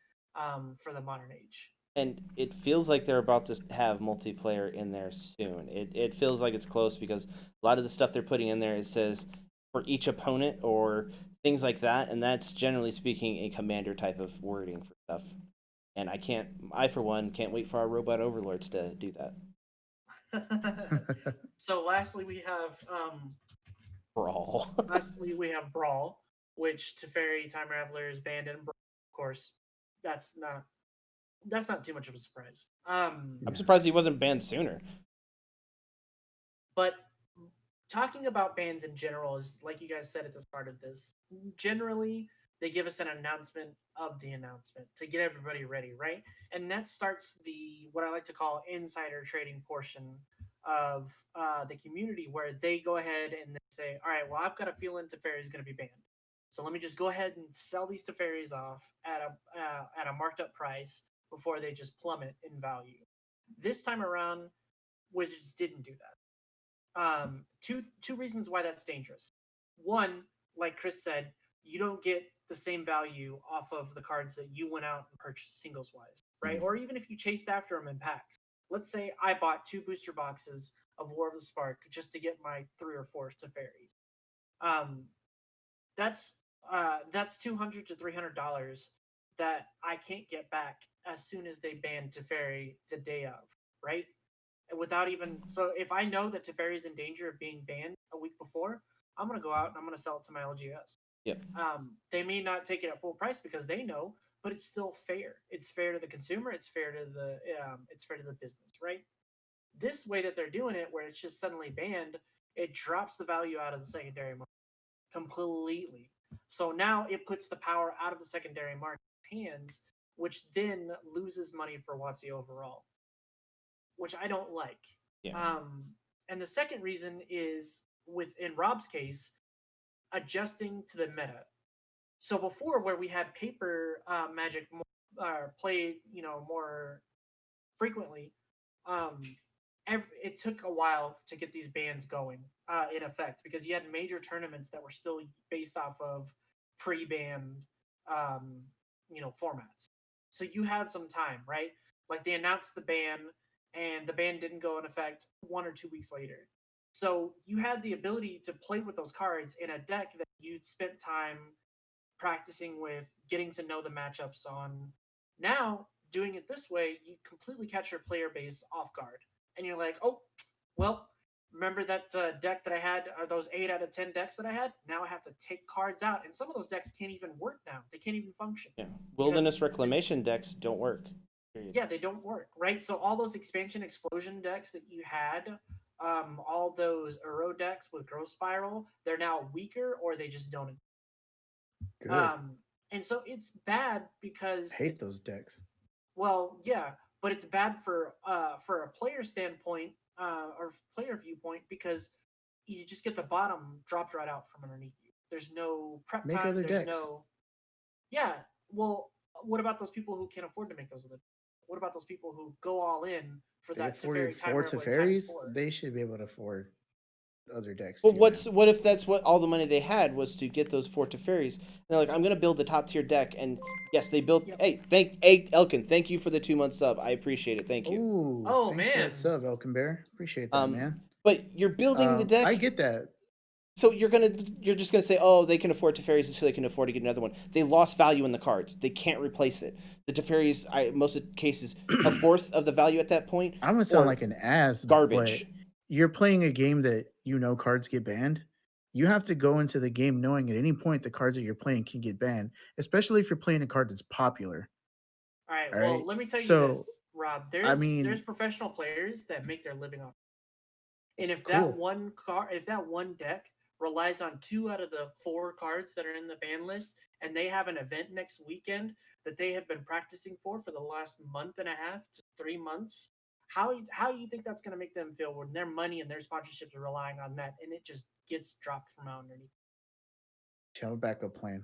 for the modern age. And it feels like they're about to have multiplayer in there soon. It feels like it's close because a lot of the stuff they're putting in there, it says for each opponent or things like that, and that's generally speaking a commander type of wording for stuff. And I for one can't wait for our robot overlords to do that. So lastly, we have Brawl. Brawl, which Teferi Time Raveler is banned in Brawl. Of course, that's not too much of a surprise. I'm surprised he wasn't banned sooner. But talking about bans in general is like you guys said at the start of this. Generally, they give us an announcement of the announcement to get everybody ready, right? And that starts the what I like to call insider trading portion of the community, where they go ahead and they say, "All right, well, I've got a feeling Teferi is going to be banned, so let me just go ahead and sell these Teferis off at a marked up price before they just plummet in value." This time around, Wizards didn't do that. Two reasons why that's dangerous. One, like Chris said, you don't get the same value off of the cards that you went out and purchased singles wise, right? Or even if you chased after them in packs. Let's say I bought 2 booster boxes of War of the Spark just to get my 3 or 4 Teferis. Um, that's $200 to $300 that I can't get back as soon as they ban Teferi the day of, right? Without even so, if I know that Teferi is in danger of being banned a week before, I'm gonna go out and I'm gonna sell it to my LGS. Yep. They may not take it at full price because they know, but it's still fair. It's fair to the consumer. It's fair to the business, right? This way that they're doing it, where it's just suddenly banned, it drops the value out of the secondary market completely. So now it puts the power out of the secondary market's hands, which then loses money for WotC overall, which I don't like. Yeah. And the second reason is in Rob's case, adjusting to the meta. So before, where we had paper Magic played, more frequently, it took a while to get these bans going in effect, because you had major tournaments that were still based off of pre-ban, formats. So you had some time, right? Like they announced the ban, and the ban didn't go in effect 1 or 2 weeks later. So you had the ability to play with those cards in a deck that you'd spent time practicing with, getting to know the matchups on. Now, doing it this way, you completely catch your player base off guard. And you're like, oh, well, remember that deck that I had, or those 8 out of 10 decks that I had? Now I have to take cards out. And some of those decks can't even work now. They can't even function. Yeah. Wilderness Reclamation decks don't work. Period. Yeah, they don't work, right? So all those expansion explosion decks that you had, all those Uro decks with Growth Spiral, they're now weaker, or they just don't. Good. And so it's bad because Hate those decks. Well, yeah, but it's bad for a player standpoint or player viewpoint, because you just get the bottom dropped right out from underneath you. There's no prep Make time. other There's decks. yeah. Well, what about those people who can't afford to make those other? What about those people who go all in for They that afforded Teferi Time 4 Raveler Teferis. ×4? They should be able to afford other decks Well, too. what if that's what all the money they had was to get those 4 Teferis? They're like, I'm gonna build the top tier deck, and yes, they built. Yep. Hey, Elkin, thank you for the 2 month sub. I appreciate it. Thank you. Ooh, Oh, thanks for man. that sub, Elkin Bear. Appreciate that, man. But you're building the deck. I get that. So you're just gonna say, oh, they can afford Teferis until they can afford to get another one. They lost value in the cards. They can't replace it. The Teferis, most of the cases, a fourth of the value at that point. I'm gonna sound or like an ass, garbage. but you're playing a game that cards get banned. You have to go into the game knowing at any point the cards that you're playing can get banned, especially if you're playing a card that's popular. All right. All Well, right. let me tell you So, this, Rob. I There's mean, professional players that make their living off. And if Cool. that one deck relies on 2 out of the 4 cards that are in the ban list, and they have an event next weekend that they have been practicing for the last month and a half to 3 months, how you think that's going to make them feel when their money and their sponsorships are relying on that, and it just gets dropped from underneath? have a backup plan.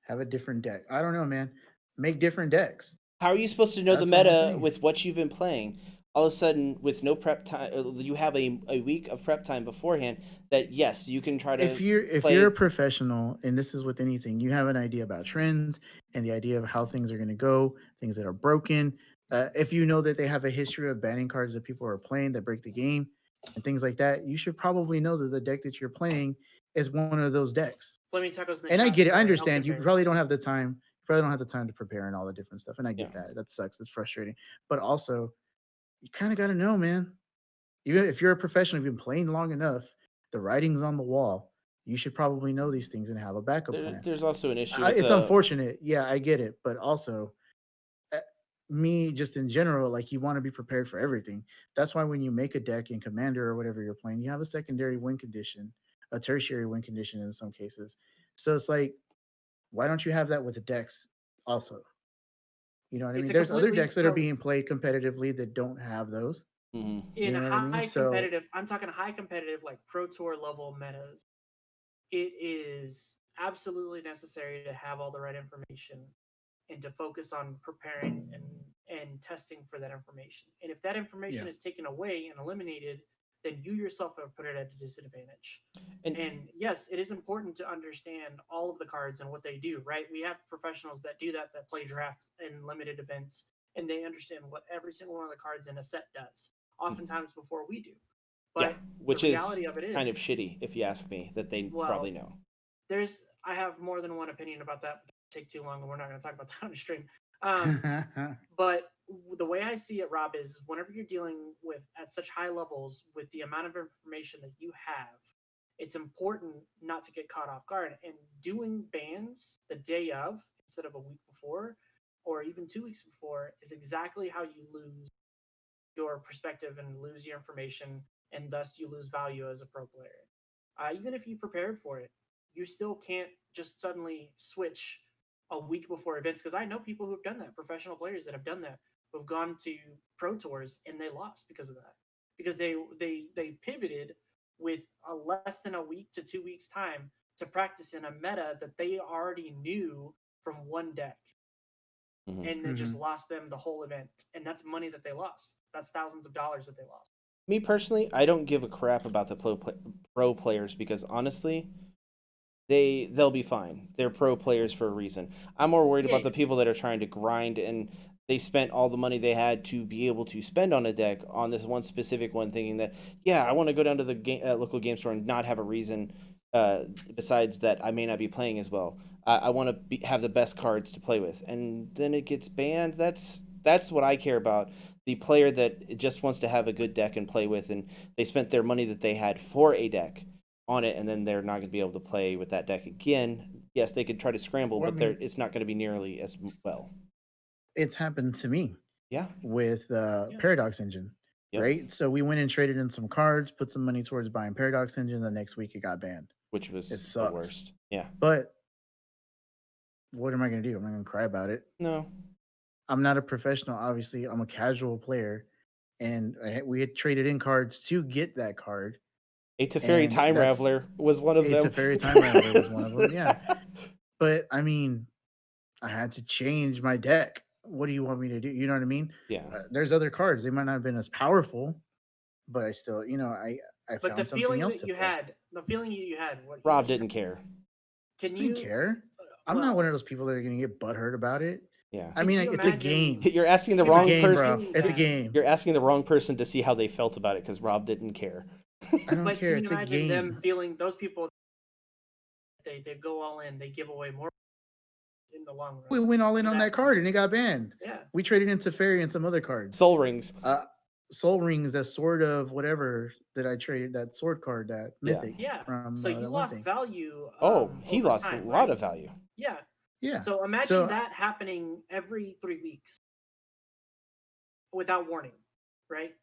Have a different deck. I don't know, man. Make different decks. How are you supposed to know That's the all I'm meta saying. with what you've been playing? All of a sudden, with no prep time, you have a week of prep time beforehand. That yes, you can try to. If you're a professional, and this is with anything, you have an idea about trends and the idea of how things are going to go, things that are broken. If you know that they have a history of banning cards that people are playing that break the game and things like that, you should probably know that the deck that you're playing is one of those decks. Flaming Tacos in the And I chat get it. I for understand you Elderberry. probably don't have the time. You probably don't have the time to prepare and all the different stuff. And I get Yeah. that. That sucks. It's frustrating. But also, you kind of got to know, man. Even if you're a professional, if you've been playing long enough, the writing's on the wall. You should probably know these things and have a backup plan. There's also an issue with It's the. unfortunate. Yeah, I get it. But also, uh, me just in general, like you want to be prepared for everything. That's why when you make a deck in Commander or whatever you're playing, you have a secondary win condition, a tertiary win condition in some cases. So it's like, why don't you have that with the decks also? You know what I It's mean? a There's other completely decks that are so being played competitively that don't have those. Mhm. in You know what I mean? high So competitive. I'm talking high competitive, like Pro Tour level metas. It is absolutely necessary to have all the right information and to focus on preparing and testing for that information. And if that information yeah, is taken away and eliminated, then you yourself have put it at a disadvantage. And And yes, it is important to understand all of the cards and what they do, right? We have professionals that do that, that play drafts and limited events, and they understand what every single one of the cards in a set does, oftentimes before we do. yeah, But the which is reality of it kind of is, shitty if you ask me. That they probably well, know. I have more than one opinion about that. But take too long, and we're not going to talk about that on the stream. Um, but the way I see it, Rob, is whenever you're dealing with at such high levels with the amount of information that you have, it's important not to get caught off guard. And doing bans the day of instead of a week before, or even 2 weeks before, is exactly how you lose your perspective and lose your information, and thus you lose value as a pro player. Even if you prepared for it, you still can't just suddenly switch a week before events. Because I know people who've done that, professional players that have done that, who've gone to pro tours and they lost because of that, because they pivoted with a less than a week to 2 weeks time to practice in a meta that they already knew from one deck, Mhm. and it just Mhm. lost them the whole event. And that's money that they lost. That's thousands of dollars that they lost. Me personally, I don't give a crap about the pro players because honestly, they'll be fine. They're pro players for a reason. I'm more worried Yeah, about the people that are trying to grind and they spent all the money they had to be able to spend on a deck on this one specific one, thinking that yeah, I want to go down to the local game store and not have a reason besides that I may not be playing as well. I want to have the best cards to play with, and then it gets banned. That's what I care about. The player that just wants to have a good deck and play with, and they spent their money that they had for a deck on it, and then they're not going to be able to play with that deck again. Yes, they could try to scramble, well, I but mean, it's not going to be nearly as well. it's happened to me Yeah. with yeah. Paradox Engine, Yep. right? So we went and traded in some cards, put some money towards buying Paradox Engine. The next week, it got banned. Which It was the sucks. worst. Yeah. But what am I going to do? I'm not going to cry about it. No. I'm not a professional. Obviously, I'm a casual player, and we had traded in cards to get that card, A Teferi and Time that's Raveler was one of it's a them. fairy time rambler was one of them. Yeah, but I mean, I had to change my deck. What do you want me to do? You know what I mean? Yeah. There's other cards. They might not have been as powerful, but I still, I But the found something feeling else that to you play. had, the feeling you had, what you Rob just didn't care. can I didn't you? care. I'm not one Well, of those people that are going to get butthurt about it. Yeah. I could mean, you it's a imagine? game. You're asking the Could you It's a wrong imagine game, person. bro. seeing It's a that? game. You're asking the wrong person to see how they felt about it because Rob didn't care. I don't But care. can you It's a imagine them game. feeling those people? They go all in. They give away more in the long run. We went all in And on that, that card and it got banned. yeah. We traded into Fairy and some other cards. Soul Rings. Soul Rings, that sword of whatever that I traded, that sword card, that Yeah. mythic Yeah. from So you that one lost thing. value Oh, he over lost a time, lot right? of value. Yeah. Yeah. So imagine So that happening every 3 weeks without warning, right?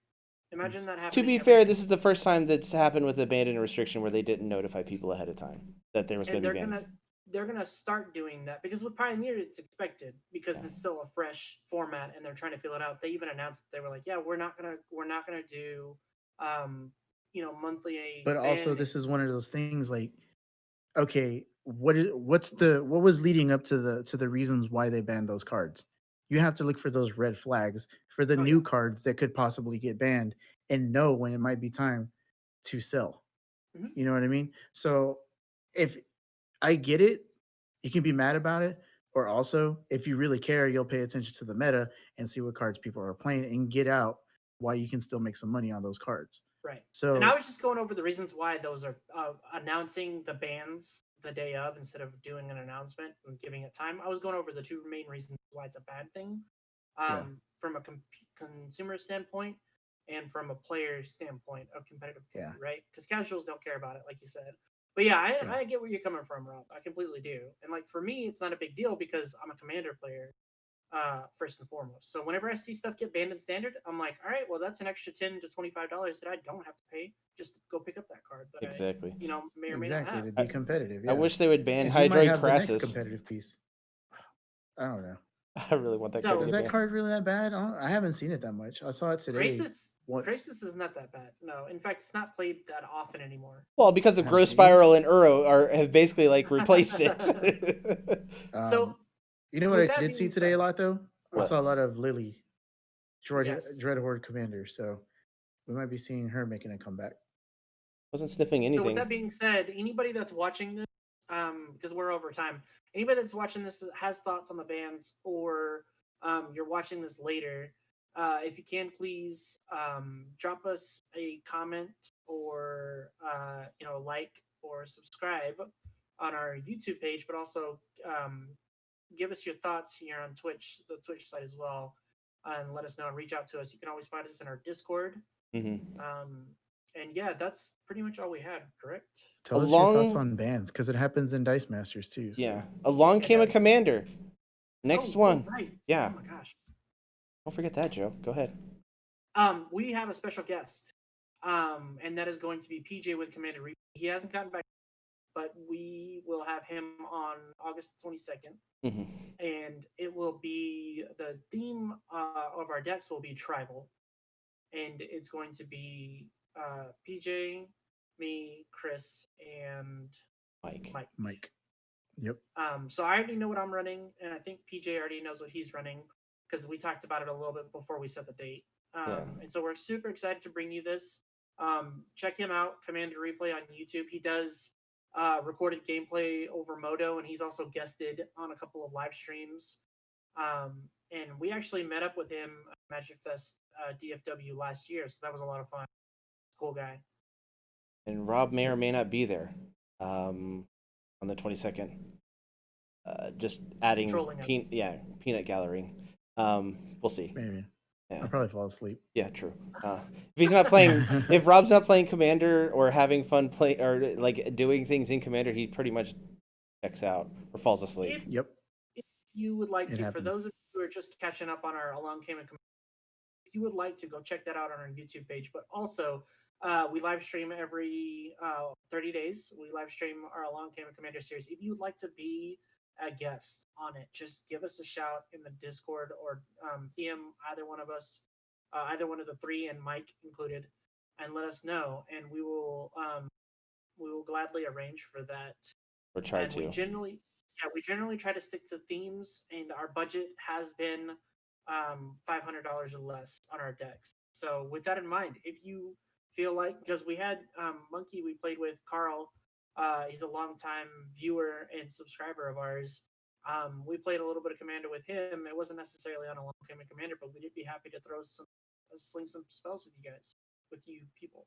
Imagine that To happening be every fair, 3 this is the weeks. first time that's happened with a ban and a restriction where they didn't notify people ahead of time that there was going And to be bans. they're gonna start doing that because with Pioneer it's expected because Yeah. it's still a fresh format and they're trying to feel it out. They even announced that they were like, yeah, we're not gonna do monthly but also this is bans. one of those things like, okay, what was leading up to the reasons why they banned those cards? You have to look for those red flags for the Oh yeah. new cards that could possibly get banned and know when it might be time to sell. Hmm. You know what I mean? So if I get it, you can be mad about it, or also if you really care, you'll pay attention to the meta and see what cards people are playing and get out why you can still make some money on those cards. Right. So And I was just going over the reasons why those are announcing the bans the day of instead of doing an announcement and giving it time. I was going over the two main reasons why it's a bad thing, Yeah. from a consumer standpoint and from a player standpoint of competitive play, Yeah. right? Because casuals don't care about it, like you said. But yeah, Yeah. I get where you're coming from, Rob. I completely do. And like for me, it's not a big deal because I'm a commander player first and foremost. So whenever I see stuff get banned in standard, I'm like, all right, well, that's an extra $10 to $25 that I don't have to pay just to go pick up that card that Exactly. I, may or may not Exactly, have. to be competitive. I Yeah. wish they would ban Because you might Hydroid have the next Crassus. competitive piece. I don't know. I really want that card So- to Is get that banned. card really that bad? I haven't seen it that much. I saw it today. Crisis is not that bad. No, in fact, it's not played that often anymore. Well, because of I Growth haven't seen it. Spiral and Uro have basically like replaced it. So you know what with I that did see being today a said- lot though? I What? saw a lot of Lily, Yes. Dreadhorde Commander. So we might be seeing her making a comeback. Wasn't sniffing anything. So with that being said, anybody that's watching this, because we're over time, anybody that's watching this has thoughts on the bans, or you're watching this later, if you can, please drop us a comment or like or subscribe on our YouTube page, but also give us your thoughts here on Twitch, the Twitch site as well, and let us know and reach out to us. You can always find us in our Discord. Mhm. And yeah, that's pretty much all we had, correct? Tell us your thoughts Along- on bans because it happens in Dice Masters too. So. Yeah. Along came a does. commander. Next one. Right. Yeah. Oh my gosh. Don't forget that, Joe. Go ahead. We have a special guest. And that is going to be PJ with Commander Reap. He hasn't gotten back, but we will have him on August 22nd. Hmm. And it will be the theme of our decks will be tribal. And it's going to be PJ, me, Chris, and Mike. Yep. So I already know what I'm running, and I think PJ already knows what he's running because we talked about it a little bit before we set the date. And so we're super excited to bring you this. Check him out, Commander Replay on YouTube. He does recorded gameplay over Modo, and he's also guested on a couple of live streams. And we actually met up with him at Magic Fest DFW last year, so that was a lot of fun. Cool guy. And Rob may or may not be there on the 22nd. Just adding Trolling us. peanut gallery. We'll see. Maybe. Yeah. I'll probably fall asleep. Yeah, true. If he's not playing, if Rob's not playing Commander or having fun play or like doing things in Commander, he pretty much checks out or falls asleep. Yep. If you would like It to, happens. for those of you who are just catching up on our Along Came a Commander, if you would like to, go check that out on our YouTube page. But also, we live stream every 30 days. We live stream our Along Came a Commander series. If you would like to be a guest on it, just give us a shout in the Discord or PM either one of us, either one of the three, and Mike included, and let us know, and we will gladly arrange for that. Or try And to. we generally try to stick to themes, and our budget has been $500 or less on our decks. So with that in mind, if you feel like, because we had Monkey we played with, Carl, he's a longtime viewer and subscriber of ours. We played a little bit of Commander with him. It wasn't necessarily on a long game of Commander, but we'd be happy to sling some spells with you guys, with you people.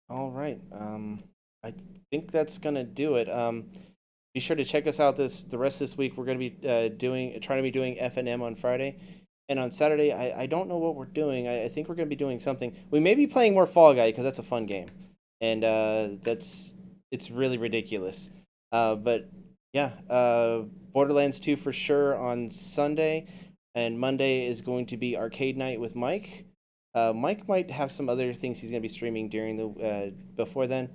All right. I think that's gonna do it. Be sure to check us out the rest of this week. We're gonna be trying to be doing F&M on Friday, and on Saturday I don't know what we're doing. I think we're gonna be doing something. We may be playing more Fall Guy because that's a fun game, and it's really ridiculous. But yeah, Borderlands 2 for sure on Sunday, and Monday is going to be Arcade Night with Mike. Mike might have some other things he's going to be streaming during the before then,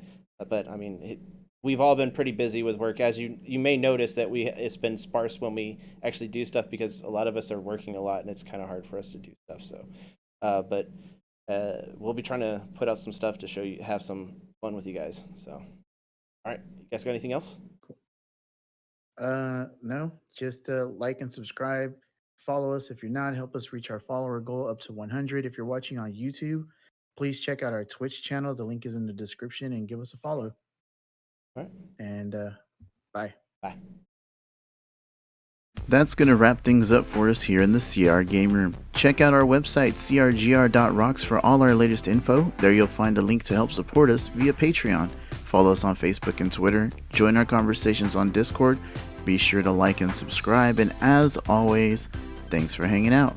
but I mean, we've all been pretty busy with work. As you may notice that it's been sparse when we actually do stuff because a lot of us are working a lot and it's kind of hard for us to do stuff. So, but we'll be trying to put out some stuff to show you, have some fun with you guys. So, all right, you guys got anything else? No, just like and subscribe. Follow us if you're not. Help us reach our follower goal up to 100. If you're watching on YouTube, please check out our Twitch channel. The link is in the description and give us a follow. All right. And bye. Bye. That's going to wrap things up for us here in the CR Game Room. Check out our website, crgr.rocks, for all our latest info. There you'll find a link to help support us via Patreon. Follow us on Facebook and Twitter. Join our conversations on Discord. Be sure to like and subscribe. And as always, thanks for hanging out.